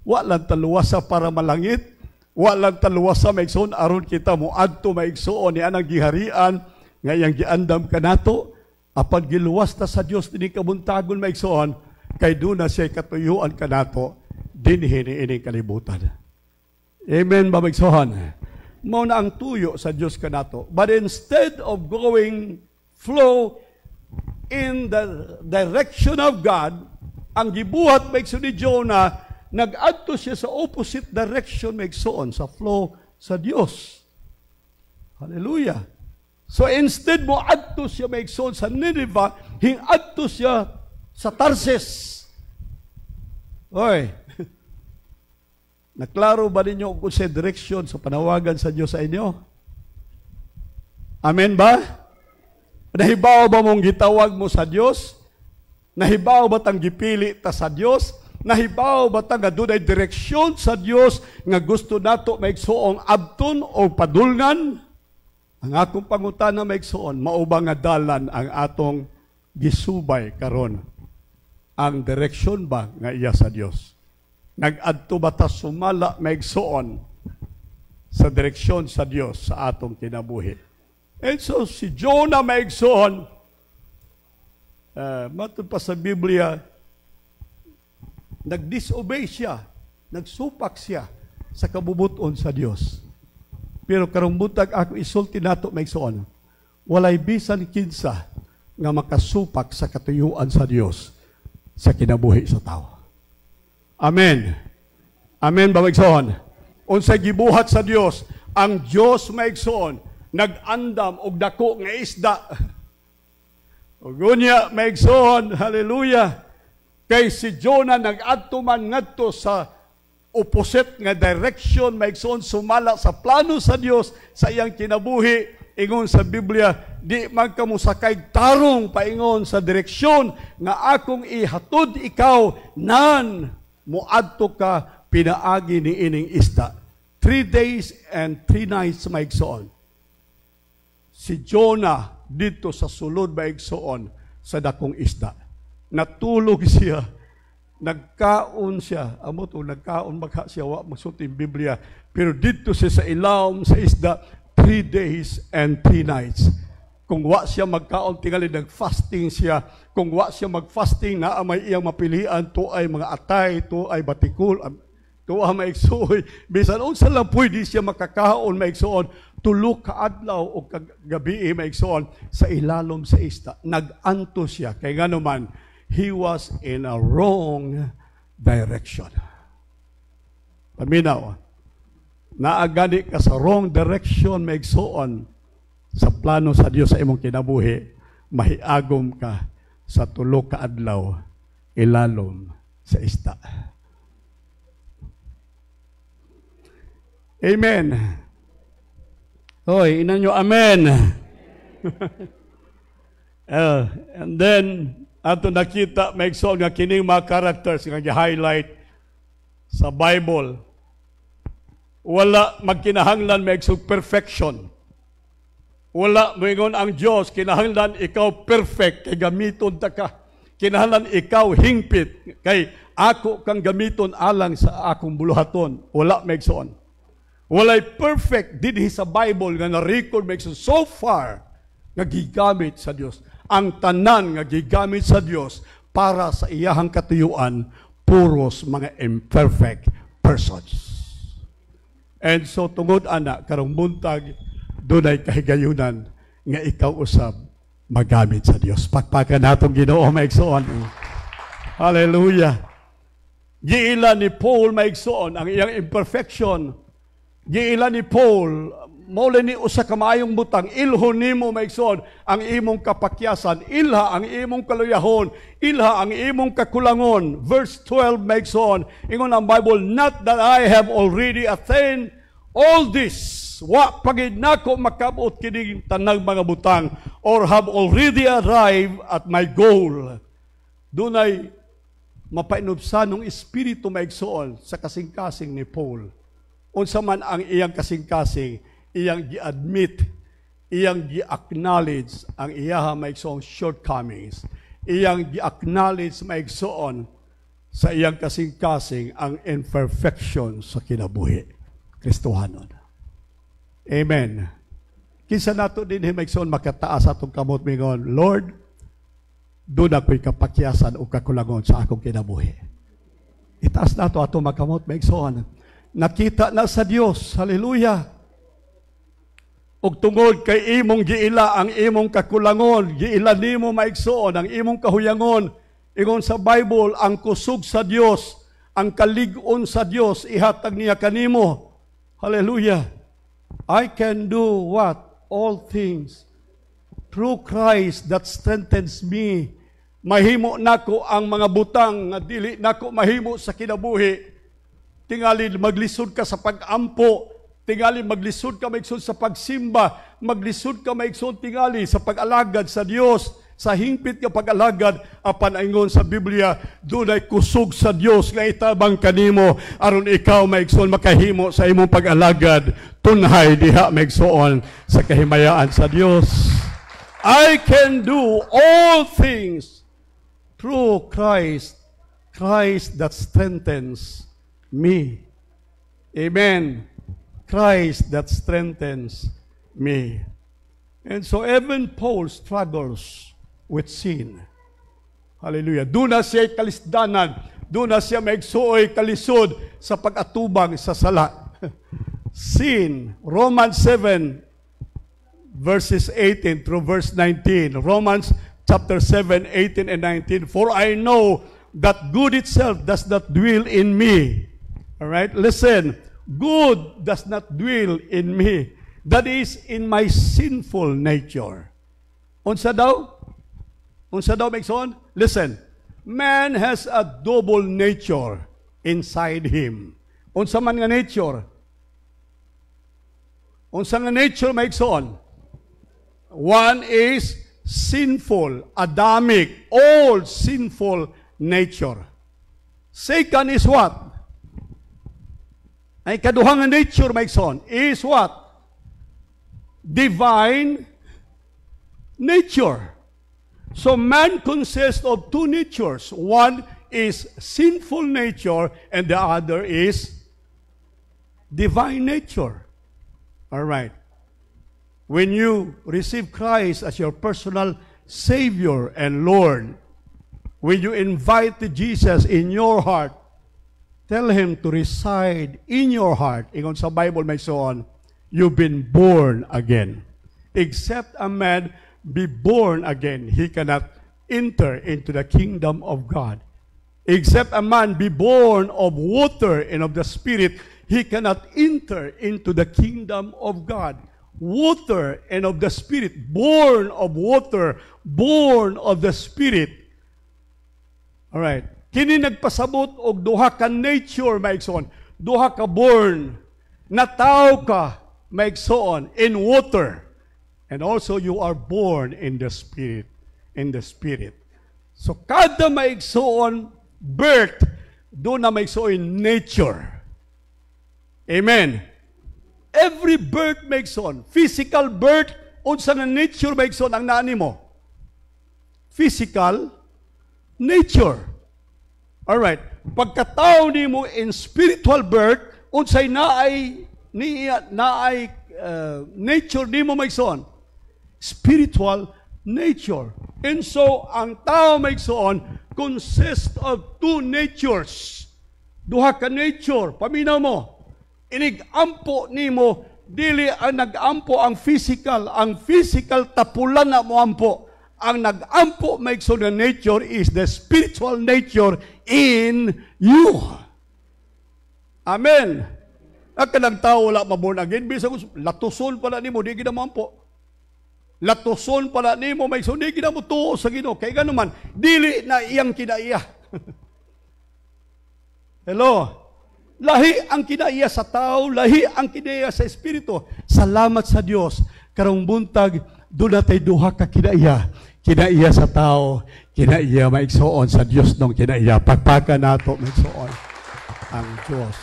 Wa lang ta luwasa para malangit. Walang taluwasa maigsoon aron kita moadto maigsoon ni anang giharian nga iyang giandam kanato apan giluwas ta sa Dios dinhi kabuntagon maigsoon kay duna siya katuyuan kanato dinhi ini kalibutan. Amen ba maigsoon? Mao na ang tuyo sa Dios kanato. But instead of going flow in the direction of God, ang gibuhat maigsoon ni Jonah nag-adto siya sa opposite direction maigsoon sa flow sa Dios. Hallelujah. So instead mo adto siya maigsoon sa Nineveh, hingadto siya sa Tarsis. Oy. Naklaro ba ninyo kung sa direksyon sa panawagan sa Diyos sa inyo? Amen ba? Nahibaw ba mong gitawag mo sa Diyos? Nahibaw ba tang gipili ta sa Diyos? Nahibaw ba tang adunay direksyon sa Diyos nga gusto nato maigsoong abton o padulngan? Ang akong pangutana maigsoon, mao ba nga dalan ang atong gisubay karon? Ang direksyon ba nga iya sa Diyos? Nag-adto ba ta sumala maigsoon sa direksyon sa Diyos sa atong kinabuhi? And so si Jonah maigsoon, matod pa sa Biblia, nag-disobey siya, nagsupak siya sa kabubuton sa Diyos. Pero karong butag ako isulti nato maigsoon, walay bisan kinsa nga makasupak sa katuyuan sa Diyos sa kinabuhi sa tao. Amen. Amen ba maigsoon? Unsay gibuhat sa Dios, ang Dios maigsoon nag-andam og dako nga isda. Ug unya maigsoon, hallelujah. Kay si Jonah nag-adto man ngadto sa opposite nga direction, maigsoon sumala sa plano sa Dios sa iyang kinabuhi. Ingon sa Biblia, di man ka musakay tarong paingon sa direksyon nga akong ihatod ikaw nan muadto ka pinaagi ni ining isda. 3 days and 3 nights maigsoon. Si Jonah dito sa sulod maigsoon sa dakong isda. Natulog siya, nagkaon siya, amot o nagkaon magha siya, wa magsulti yung Biblia, pero dito siya sa ilawom sa isda, 3 days and 3 nights. Kung wa siya magkaon, tingali nag-fasting siya. Kung wa siya mag-fasting, na may iyang mapilian, to ay mga atay, to ay batikul, to ay maigsoon. Bisan unsa lang pwede siya makakaon maigsoon, tulo ka adlaw o gabi maigsoon sa ilalom sa isda. Nag-anto siya, kay nga naman, he was in a wrong direction. Paminaw, naagani ka sa wrong direction, maigsoon, sa plano sa Dios sa imong kinabuhi, mahiagom ka sa tulo ka adlaw, ilalom sa isda. Amen. Hoy, inan nyo, amen. And then, ato nakita, maigsoon nga kining mga characters nga gi-highlight sa Bible. Wala magkinahanglan maigsoon perfection. Wala moingon ang Dios kinahanglan ikaw perfect kay gamiton ta ka. Kinahanglan ikaw hingpit kay ako kang gamiton alang sa akong buluhaton. Wala maigsoon. Walay perfect dinhi sa Bible nga na-record maigsoon so far nga gigamit sa Dios. Ang tanan nga gigamit sa Dios para sa iyahang katuyuan, puros mga imperfect persons. And so tungod ana karong buntag dunay kahigayunan nga ikaw usab magamit sa Dios. Pakpakan natong Ginoo maigsoon. Hallelujah. Giila ni Paul maigsoon ang iyang imperfection. Giila ni Paul mole ni usa ka maayong butang, ilhon nimo maigsoon ang imong kapakyasan, ilha ang imong kaluyahon, ilha ang imong kakulangon. Verse 12 maigsoon, ingon ang Bible, not that I have already attained all this, wa pagid nako makabot kining tanang mga butang, or have already arrived at my goal. Dunay mapainubsan ng espiritu maigsoon sa kasing-kasing ni Paul. Unsa man ang iyang kasing-kasing, iyang gi-admit, iyang gi-acknowledge ang iyaha maigsoong shortcomings. Iyang gi-acknowledge maigsoon sa iyang kasing-kasing ang imperfection sa kinabuhi. Kristohanon. Amen. Kinsa nato din maigsoon makataas atong kamot mingon, Lord, doon ako'y kapakyasan o kakulangon sa akong kinabuhi. Itaas nato atong makamot maigsoon. Nakita na sa Dios, hallelujah. Og tungod kay imong giila ang imong kakulangon, giila nimo maigsoon ang imong kahuyangon. Ingon sa Bible, ang kusog sa Dios, ang kalig-on sa Dios, ihatag niya kanimo. Hallelujah. I can do what? All things through Christ that strengthens me. Mahimo nako ang mga butang nga dili nako mahimo sa kinabuhi. Tingali maglisod ka sa pag-ampo, tingali maglisod ka maigsoon sa pagsimba, maglisod ka maigsoon tingali sa pag-alagad sa Dios, sa hingpit nga pag-alagad. Apan ingon sa Biblia, dunay kusog sa Dios nga itabang kanimo aron ikaw maigsoon makahimo sa imong pag-alagad. Tunhay diha maigsoon sa kahimayaan sa Dios. I can do all things through Christ, Christ that strengthens me. Amen. Christ that strengthens me. And so even Paul struggles with sin. Hallelujah. Doon na siya kalisdanan. Doon na siya maigsuoy kalisod sa pag-atubang sa sala. Sin. Romans 7 verses 18 through verse 19. Romans chapter 7, 18 and 19. For I know that good itself does not dwell in me. All right? Listen. Good does not dwell in me. That is in my sinful nature. Unsa daw? Unsa daw, Megson? Listen. Man has a double nature inside him. Unsa man nga nature? Unsa nga nature, Megson? One is sinful, Adamic, old sinful nature. Second is what? Ay kaduhang nature, Megson, is what? Divine nature. So man consists of two natures. One is sinful nature and the other is divine nature. All right. When you receive Christ as your personal Savior and Lord, when you invite Jesus in your heart, tell Him to reside in your heart. Ingon sa Bible may so on, you've been born again. Except a man be born again, he cannot enter into the kingdom of God. Except a man be born of water and of the Spirit, he cannot enter into the kingdom of God. Water and of the Spirit, born of water, born of the Spirit. All right. Kini nagpasabot og duha ka nature, maigsoon. Duha ka born. Nataw ka, maigsoon, in water. And also you are born in the Spirit. In the Spirit. So kada maigsoon birth, doon na maigsoon nature. Amen. Every birth maigsoon. Physical birth, unsa nga nature maigsoon ang nani mo? Physical nature. Alright, pagkatao ni mo in spiritual birth, unsay naay nature ni mo maigsoon? Spiritual nature. And so, ang tao maigsoon consists of two natures. Duha ka nature, paminaw mo. Inig-ampo ni mo, dili ang nag-ampo ang physical tapulan na mo ampo. Ang nag-ampo maigsoon na nature is the spiritual nature in you. Amen. Ang kanang tao wala maborn again, bisag latuson pala nimo di gid mo ampo. Latuson pala nimo maigsoon di gid mo tuo sa Ginoo. Kay gano man dili na iyang kinaiya. Hello. Lahi ang kinaiya sa tao, lahi ang kinaiya sa espiritu. Salamat sa Dios. Karong buntag doon natay duha ka kinaiya. Kinaiya sa tao, kinaiya maigsoon sa Dios nung kinaiya. Pagpaka nato maigsoon ang Dios.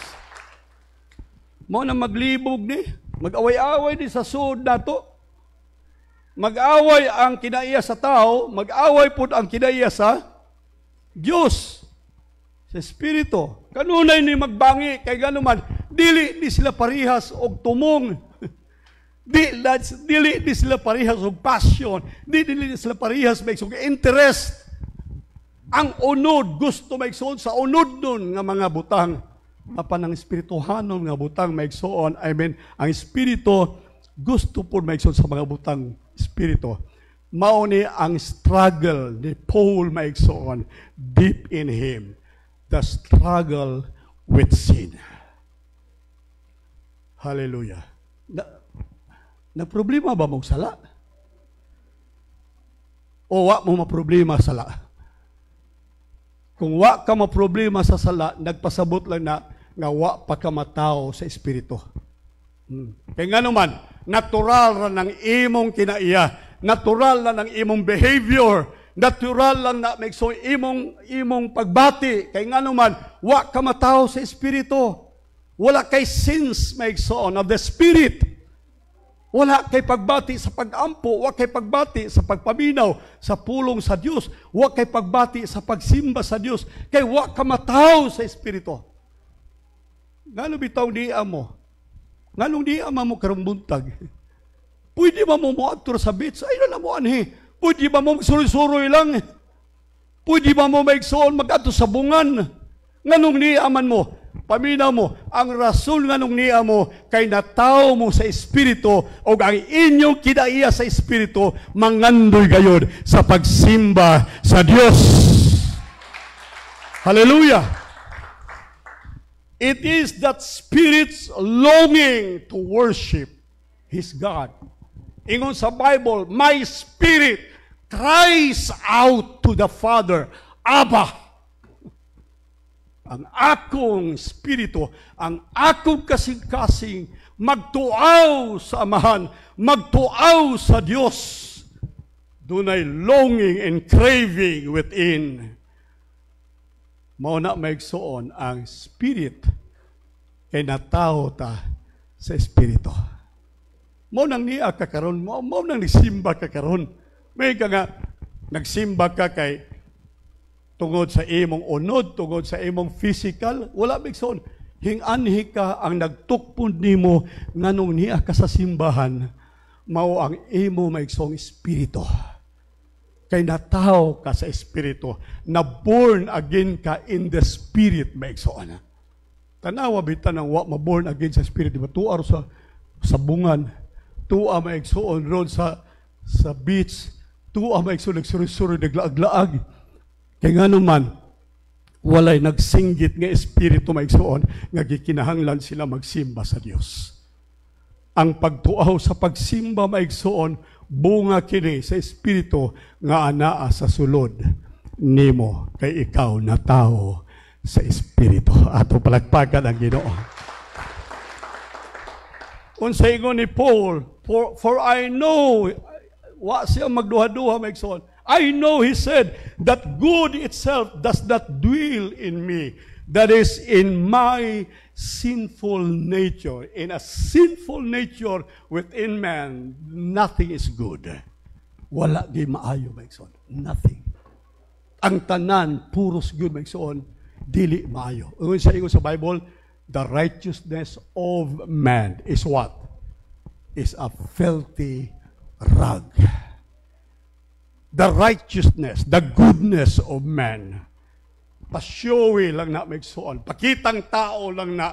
Mo na maglibog ni, mag-away-away ni sa sud nato. Mag-away ang kinaiya sa tao, mag-away pud ang kinaiya sa Dios. Sa espiritu. Kanunay ni magbangi kay ganuman dili ni sila parihas og tumong. Dili ni sila parihas og passion. Dili ni sila parihas maigsoon interest. Ang unod gusto maigsoon sa unod nun nga mga butang. Apan ang espirituhanon nga butang maigsoon, I mean, ang espiritu gusto po maigsoon sa mga butang espiritu. Mao ni ang struggle ni Paul maigsoon deep in him. The struggle with sin. Hallelujah. Na problema ba mong sala? o wa mo maproblema sa sala. Kung wa ka maproblema sa sala, nagpasabot lang na nga wa pa ka matao sa espiritu. Kaya nga naman, natural na ng imong kinaiya, natural na ng imong behavior, natural lang na may so imong pagbati. Kaya nga naman, wa ka matao sa espiritu. Wala kay sins, may so of the spirit. Wala kay pagbati sa pag-ampo, wala kay pagbati sa pagpaminaw, sa pulong sa Diyos, wala kay pagbati sa pagsimba sa Diyos, kay wala ka matao sa espiritu. Ngano bitaw diya mo? Nganong diya mo karong buntag? Pwede ba mo atur sa beach? Ay na mo anhi. Pwede ba mo magsuroy-suroy lang? Pwede ba mo maigsoon mag-ato sa bungan? Nganong niaman mo? Paminaw mo, ang rason nganong niya mo kay nataw mo sa espiritu o ang inyong kinaiya sa espiritu mangandoy gayod sa pagsimba sa Dios. Hallelujah! It is that spirit's longing to worship His God. Ingon sa Bible, my spirit cries out to the Father, Abba. Ang akong espiritu, ang akong kasing-kasing, magtuaw sa Amahan, magtuaw sa Diyos. Dunay longing and craving within. Mao na maigsoon ang spirit kay natao ta sa espiritu. Mao nang niya ka karon, mao nang nisimba ka karon. May ka nga nagsimba ka kay tungod sa imong unod, tungod sa imong physical, wala bigson. Hinganhi ka ang nagtukpon nimo nganong niya ka sa simbahan, mao ang imo maigsong espiritu. Kay nataw ka sa espiritu, na born again ka in the spirit maigsoon. Tanawa bitan ang wa ma-born again sa spirit, di ba? Tuar sa bungan, tuwa maigsoon road sa beach, tuwa maigsoon nagsuri-suri naglaag-laag. Kaya nga naman, walay nagsinggit nga espiritu maigsoon, nga gikinahanglan sila magsimba sa Dios. Ang pagtuaw sa pagsimba maigsoon, bunga kini sa espiritu nga anaa sa sulod nimo kay ikaw na tao sa espiritu. Ato palagpagan ang Ginoo. Unsa ingon ni Paul, for I know, wa siya magduha-duha maigsoon, I know, he said, that good itself does not dwell in me. That is, in my sinful nature. In a sinful nature within man, nothing is good. Wala di maayo, maigsoon. Nothing. Ang tanan, puros good, maigsoon, dili maayo. Ang sa Bible, the righteousness of man is what? Is a filthy rag. The righteousness, the goodness of man. Pasyowi lang na maigsoon. Pakitang tao lang na.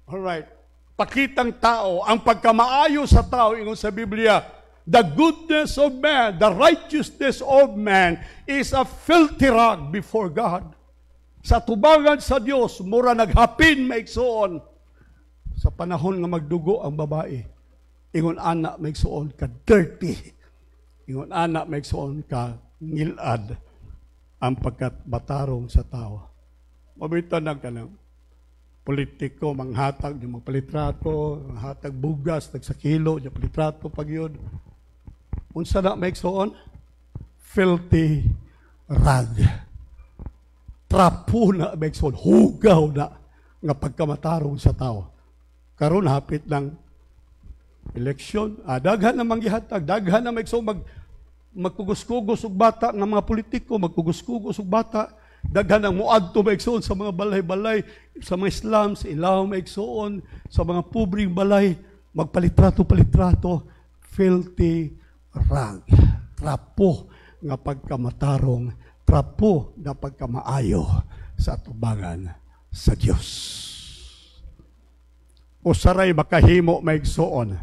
Alright. Pakitang tao. Ang pagkamaayo sa tao, ingon sa Biblia, the goodness of man, the righteousness of man is a filthy rag before God. Sa tubangan sa Dios, mura naghapin maigsoon. Sa panahon nga magdugo ang babae, ingon anak maigsoon ka dirty. Ingon anak maigsoon ka ngilad ang pagkatbatarong sa tao. Mabitan na ka ng politiko, manghatag, yung magpalitrato, manghatag bugas, nagsakilo, yung palitrato pag yun. Unsa na maigsoon? Filthy rag. Trapo na maigsoon, hugaw na nga pagkamatarong sa tao. Karon hapit ng eleksyon, daghan na manggihatag, daghan na maigsoon magkugos-kugos og bata ng mga politiko, magkugos-kugos og bata, daghan ang muadto maigsoon sa mga balay-balay, sa mga slums, ilaw maigsoon, sa mga pubring balay, magpalitrato-palitrato, filthy rag, trapo nga pagkamatarong, trapo nga pagkamaayo sa atubangan sa Dios. O saray makahimo maigsoon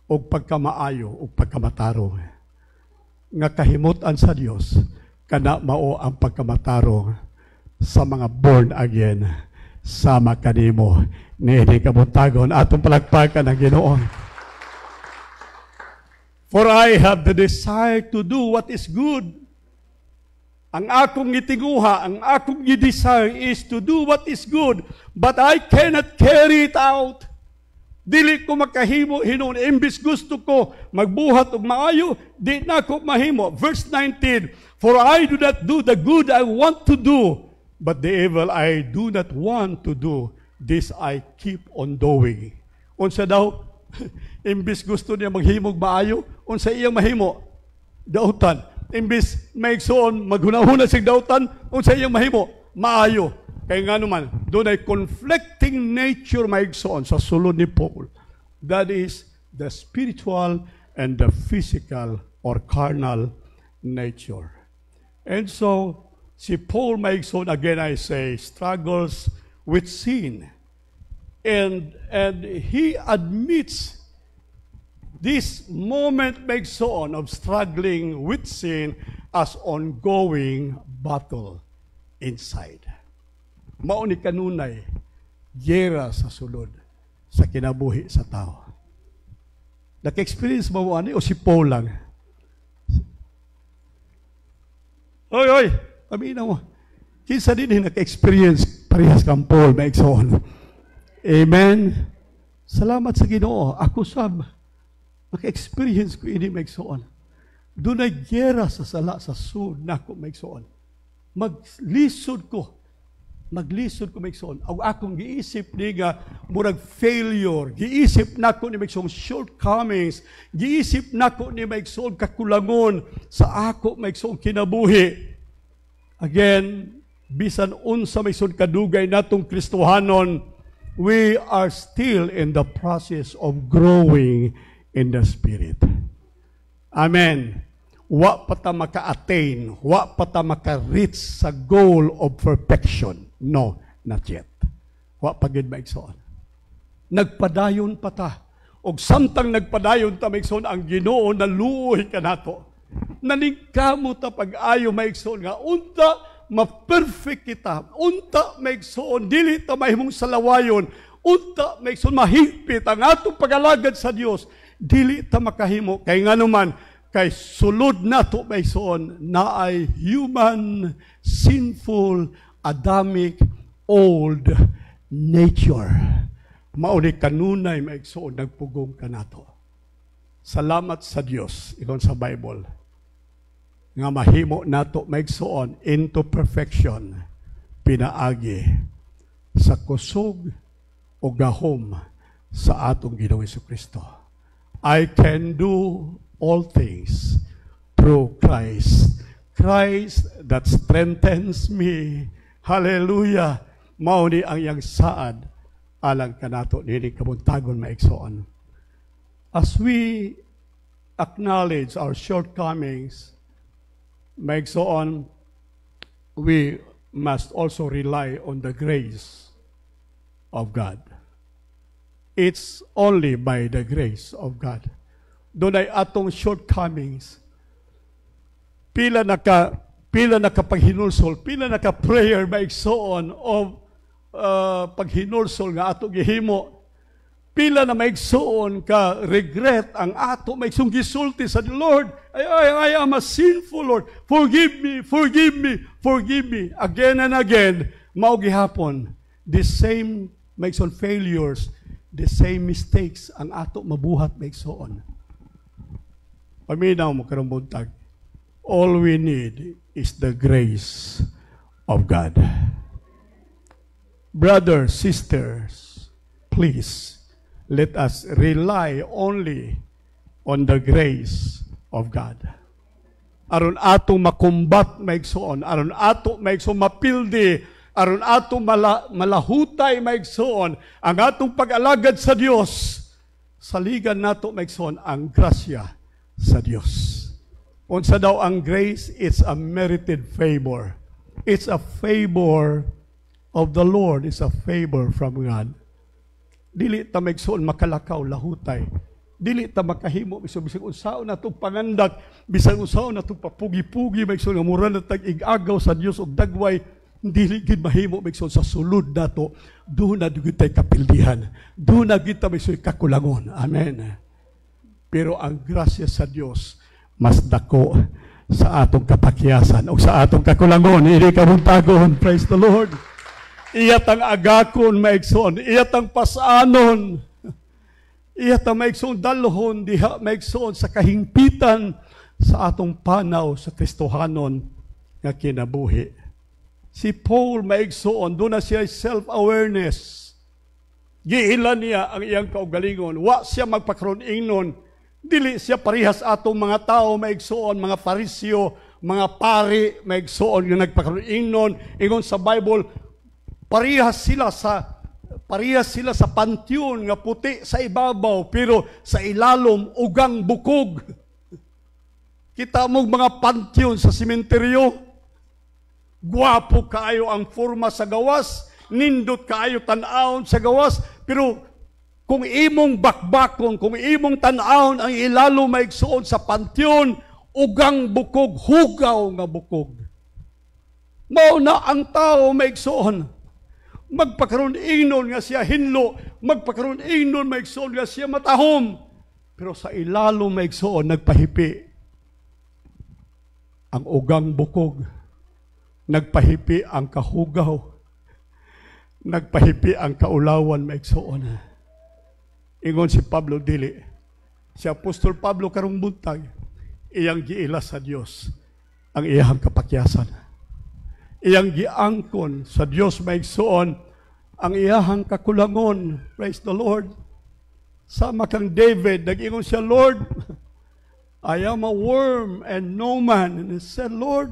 og pagkamaayo o pagkamatarong nga kahimutan sa Dios kana mao ang pagkamatarong sa mga born again sama kanimo ni kabutagon atong palagpakan ang Ginoo. For I have the desire to do what is good. Ang akong gitinguha, ang akong desire is to do what is good, but I cannot carry it out. Dili ko makahimo hinon, imbis gusto ko magbuhat og maayo, di na ko mahimo. Verse 19, for I do not do the good I want to do, but the evil I do not want to do, this I keep on doing. Unsa daw? Imbis gusto niya maghimog maayo, unsa iyang mahimo? Dautan. Imbis maigsoon, maghunahuna siyang dautan, unsa iyang mahimo? Maayo. Kaya nga naman, doon ay conflicting nature maigsoon sa sulod ni Paul. That is the spiritual and the physical or carnal nature. And so, si Paul maigsoon, again I say, struggles with sin. And he admits this moment maigsoon of struggling with sin as ongoing battle inside. Mao ni kanunay giyera sa sulod sa kinabuhi sa tao. Naka-experience ba mo ani o si Paul lang? Oy, paminaw mo. Kinsa din naka-experience parehas kang Paul maigsoon. Amen. Salamat sa Ginoo. Ako sab naka-experience ko ini maigsoon. Dunay giyera sa sala sa sud nako maigsoon. Maglisod ko maigsoon. Ang akong giisip ni nga murag failure, giisip nako ni maigsoon shortcomings, giisip nako ni maigsoon kakulangon sa ako maigsoon kinabuhi. Again, bisan unsa maigsoon kadugay natong Kristohanon, we are still in the process of growing in the Spirit. Amen. Wa pa ta maka-attain, wa pa ta maka-reach sa goal of perfection. No, not yet. Wa pa gid maigsoon. Nagpadayon pa ta. Og samtang nagpadayon ta maigsoon, ang Ginoo naluoy kanato. Naningkamo ta pag-ayo maigsoon nga unta ma-perfect kita. Unta maigsoon dili ta mahimong salawayon. Unta maigsoon mahigpit ang atong pag-alagad sa Dios. Dili ta makahimo kay nganuman kay sulod nato maigsoon na ay human, sinful, Adamic, old nature. Mauni kanunay maigsoon nagpugong kanato. Salamat sa Dios ingon sa Bible nga mahimo nato maigsoon into perfection pinaagi sa kusog o gahom sa atong Ginoong Jesucristo. I can do all things through Christ. Christ that strengthens me. Hallelujah. Mauni ang iyang saad alang kanato nini kabuntagon maigsoon. As we acknowledge our shortcomings, maigsoon, we must also rely on the grace of God. It's only by the grace of God. Doon ay atong shortcomings. Pila nakapaghinulsol, pila naka-prayer maigsoon of paghinulsol nga ato gihimo. Pila na maigsoon ka regret ang ato maigsoon gisulti sa Lord. I am a sinful Lord. Forgive me, forgive me, forgive me. Again and again, mao gihapon. The same maigsoon failures, the same mistakes ang ato mabuhat maigsoon. Paminaw mo karong buntag. All we need is the grace of God. Brothers, sisters, please, let us rely only on the grace of God. Aron atong makumbat maigsoon, aron ato maigsoon mapildi, aron atong malahutay maigsoon, ang atong pag-alagad sa Dios, saligan nato maigsoon ang grasya sa Dios. Unsa daw ang grace? It's a merited favor. It's a favor of the Lord. It's a favor from God. Dili ta maigsoon makalakaw lahutay. Dili ta makahimo bisag unsaon natong pangandak, bisag unsaon natong papugi-pugi maigsoon nga mura na tag-igagaw sa Dios og dagway. Dili gid mahimo maigsoon sa sulod nato. Doon na gid tay kapildihan. Doon na gid ta maigsoon kakulangon. Amen. Pero ang grasya sa Dios mas dako sa atong kapakyasan o sa atong kakulangon. Hindi kabuntagon. Praise the Lord. Iyat ang agakon maigsoon. Iyat ang pasanon. Iyat ang maigsoon dalhon. Diha maigsoon sa kahingpitan sa atong panaw sa Kristohanon nga kinabuhi. Si Paul maigsoon. Doon na siya self-awareness. Giilan niya ang iyang kaugalingon. Wa siya magpakaroon-ingnon. Dili siya parihas atong mga tao maigsoon, mga Parisyo, mga pari maigsoon yung nagpakaroon-ingnon. Ingon sa Bible, parihas sila sa pantyon nga puti sa ibabaw, pero sa ilalom ugang bukog. Kita mo mga pantyon sa sementeryo. Guwapo kaayo ang forma sa gawas, nindot kaayo tan-awon sa gawas, pero kung imong bakbakon, kung imong tan-awon ang ilalo maigsuon sa pantyon, ugang bukog, hugaw nga bukog. Mao na ang tao maigsuon. Magpakaroon ingnon nga siya hinlo, magpakaroon ingnon maigsuon nga siya matahom. Pero sa ilalo maigsuon nagpahipi ang ugang bukog. Nagpahipi ang kahugaw. Nagpahipi ang kaulawan maigsuon. Ingon si Pablo dili. Si Apostol Pablo karong buntag, iyang giila sa Dios ang iyang kapakyasan. Iyang giangkon sa Dios maigsuon ang iyang kakulangon. Praise the Lord. Sama kang David, nag-ingon siya, Lord, I am a worm and no man. And he said, Lord,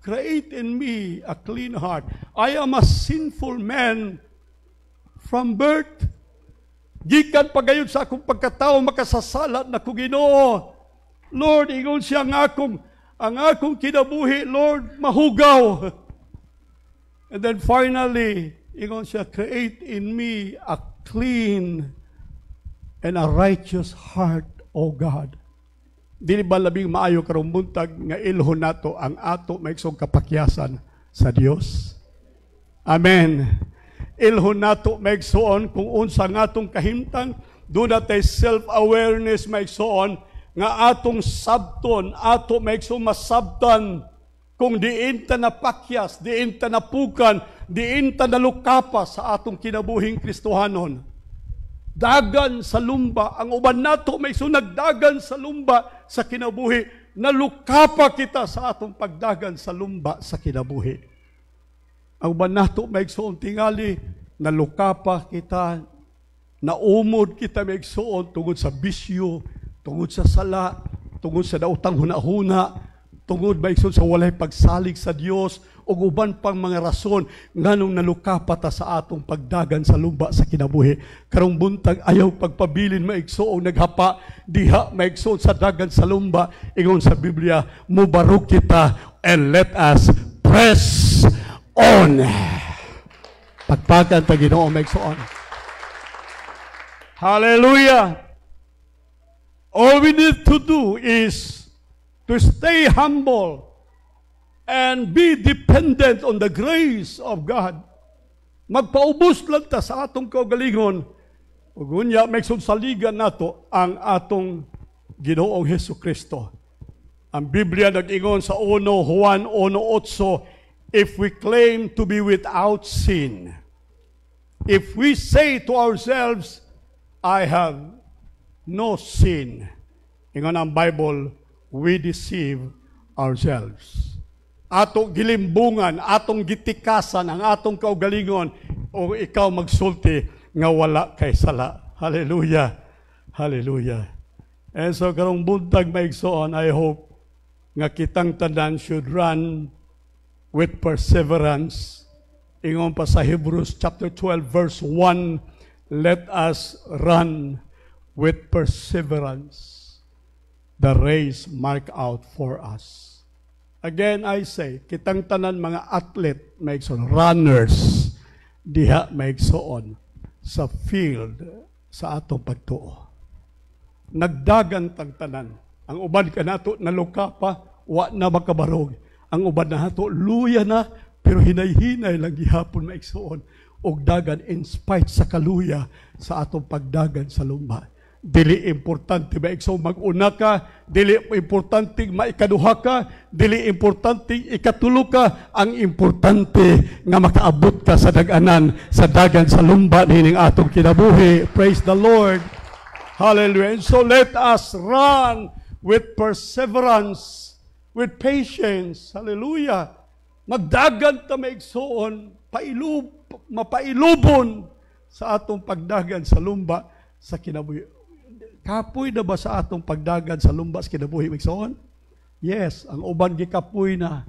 create in me a clean heart. I am a sinful man from birth. Gikan pagayod sa akong pagkatao, makasasalat na ko Ginoo. Lord, ingon siya ang akong kinabuhi, Lord, mahugaw. And then finally, ingon siya, create in me a clean and a righteous heart, O God. Dili ba labing maayo karong buntag nga ilhon nato ang ato maigsong kapakyasan sa Dios? Amen. Ilhon nato maigsoon kung unsa nga atong kahimtang, doon natay self-awareness maigsoon nga atong sabton, ato maigsoon masabtan kung diin ta napakyas, diin ta napukan, diin ta nalukapa sa atong kinabuhing Kristohanon. Dagan sa lumba, ang uban nato maigsoon nagdagan sa lumba sa kinabuhi, nalukapa kita sa atong pagdagan sa lumba sa kinabuhi. Ang banato maigsoon tingali, nalukapa kita, naumod kita maigsoon tungod sa bisyo, tungod sa sala, tungod sa daotang huna-huna, tungod maigsoon sa walay pagsalig sa Dios, o uban pang mga rason nganong nalukapa ta sa atong pagdagan sa lumba sa kinabuhi. Karong buntag ayaw pagpabilin maigsoon naghapa, diha maigsoon sa dagan sa lumba. Ingon sa Biblia, mubarok kita and let us press on. Pagpagan ta Ginoo maigsoon. Hallelujah. All we need to do is to stay humble and be dependent on the grace of God. Magpaubos lang ta sa atong kaugalingon. Ug unya maigsoon saligan nato ang atong Ginoong Hesukristo. Ang Biblia nag-ingon sa 1 Juan 1:8, if we claim to be without sin, if we say to ourselves, I have no sin, ingon ang Bible, we deceive ourselves. Atong gilimbungan, atong gitikasan, ang atong kaugalingon, o ikaw magsulti nga wala kay sala. Hallelujah. Hallelujah. And so karong buntag maigsoon, I hope nga kitang tanan should run with perseverance. Ingon pa sa Hebrews chapter 12 verse 1, let us run with perseverance the race marked out for us. Again, I say, kitang tanan mga athlete, maigsoon, runners, diha maigsoon sa field sa atong pagtuo. Nagdagan tang tanan. Ang uban ka nato nalukapa, wa na makabarog. Ang uban na nato luya na, pero hinay-hinay lang gihapon maigsoon og dagan in spite sa kaluya sa atong pagdagan sa lumba. dili importante maigsoon mag-una ka, dili importante maikaduha ka, dili importante ikatulo ka, ang importante nga makaabot ka sa dag-anan, sa dagan sa lumba nining atong kinabuhi. Praise the Lord. Hallelujah. And so let us run with perseverance, with patience. Hallelujah. Magdagan ta maigsoon, mapailubon sa atong pagdagan sa lumba sa kinabuhi. Kapoy na ba sa atong pagdagan sa lumba sa kinabuhi maigsoon? Yes, ang uban gikapoy na,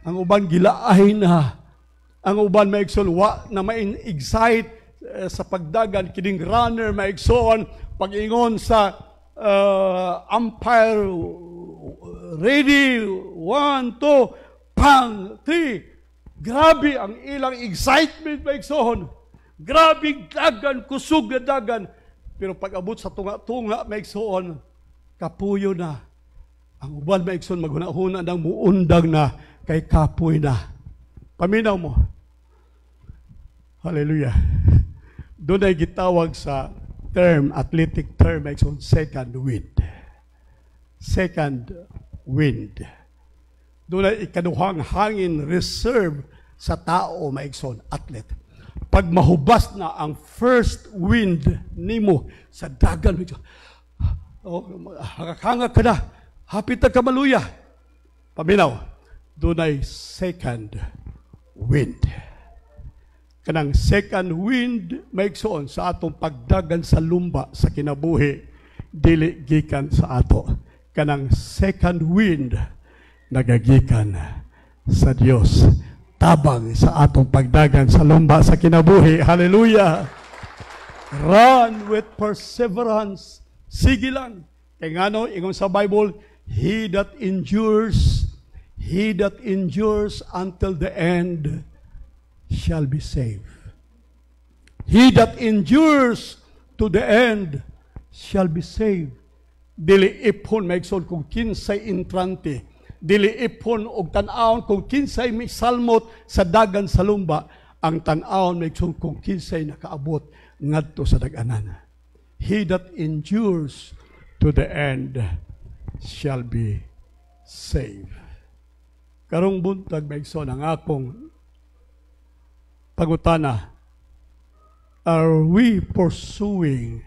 ang uban gilaay na, ang uban maigsoon wa na ma-excite sa pagdagan kining runner maigsoon pag-ingon sa umpire, ready, 1, 2, pang, 3. Grabe ang ilang excitement maigsoon. Grabe dagan, kusog na dagan. Pero pag abot sa tunga-tunga maigsoon, kapuyo na. Ang uban maigsoon maghuna-huna ng muundang na kay kapoy na. Paminaw mo. Hallelujah. Doon ay gitawag sa term, athletic term, maigsoon, second wind. Second wind. Doon ay ikaduhang hangin reserve sa tao maigsoon, athlete. Pag mahubas na ang first wind nimo sa dagan, hangak ka na, hapit na ka maluya. Paminaw, doon ay second wind. Kanang second wind maigsoon sa atong pagdagan sa lumba sa kinabuhi, dili gikan sa ato. Kanang second wind nagagikan sa Dios, tabang sa atong pagdagan sa lumba sa kinabuhi. Hallelujah. Run with perseverance. Sige lang. Kaya nga no, ingon sa Bible, he that endures until the end shall be saved. He that endures to the end shall be saved. Dili ipon maigsoon kung kinsay intrante, dili ipon og tan-awon kung kinsay may salmot sa dagan sa lumba, ang tan-awon maigsoon kung kinsay nakaabot ngadto sa dag-anan. He that endures to the end shall be saved. Karong buntag maigsoon ang akong pangutana, are we pursuing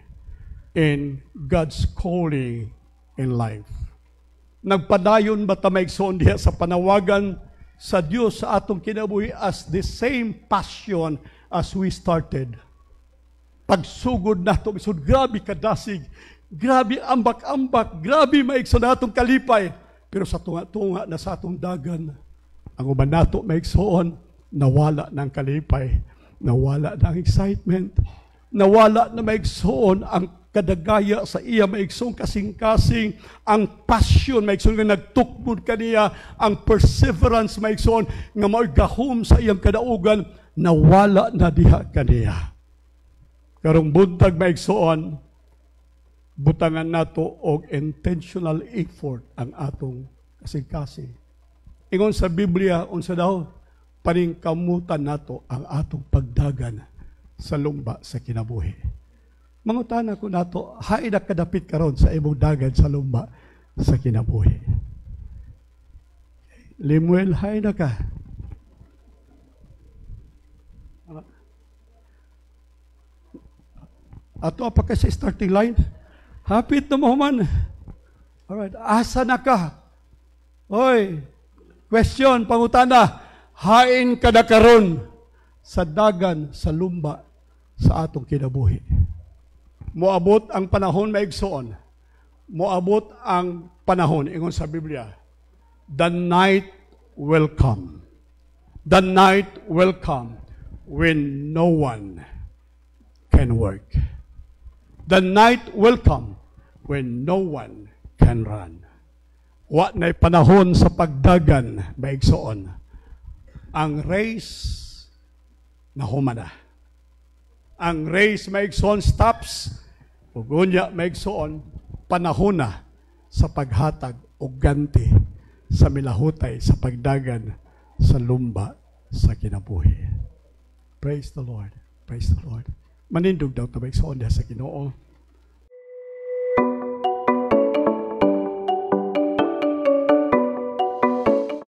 in God's calling in life? Nagpadayon ba ta maigsoon diha sa panawagan sa Dios sa atong kinabuhi as the same passion as we started? Pagsugod nato maigsoon, grabe kadasig, grabe ambak-ambak, grabe maigsoon natong kalipay, pero sa tunga-tunga na sa atong dagan, ang uban nato maigsoon, nawala ng kalipay, nawala ng excitement, nawala na maigsoon ang kadagaya sa iya maigsoon kasing-kasing, ang passion maigsoon nga nagtukmod kaniya, ang perseverance maigsoon nga maigahom sa iyang kadaugan, nawala na diha kaniya. Karong buntag maigsoon, butangan nato og intentional effort ang atong kasing-kasing. Ingon sa Biblia, unsa daw, paningkamutan nato ang atong pagdagan sa lumba sa kinabuhi. Mangutana ko nato, hain na kadapit karon sa imong dagan sa lumba sa kinabuhi. Limuel, hain na ka. Ato pa ka sa starting line? Hapit na mo man. Alright, asa na ka? Oy, question, pangutana, hain ka na karon sa dagan sa lumba sa atong kinabuhi. Moabot ang panahon maigsoon. Moabot ang panahon, ingon sa Biblia, the night will come. The night will come when no one can work. The night will come when no one can run. Wa na'y panahon sa pagdagan maigsoon. Ang race nahumana. Ang race maigsoon stops, ug unya maigsoon panahon na sa paghatag og ganti sa milahutay sa pagdagan sa lumba sa kinabuhi. Praise the Lord. Praise the Lord. Manindog daw ta maigsoon sa Ginoo.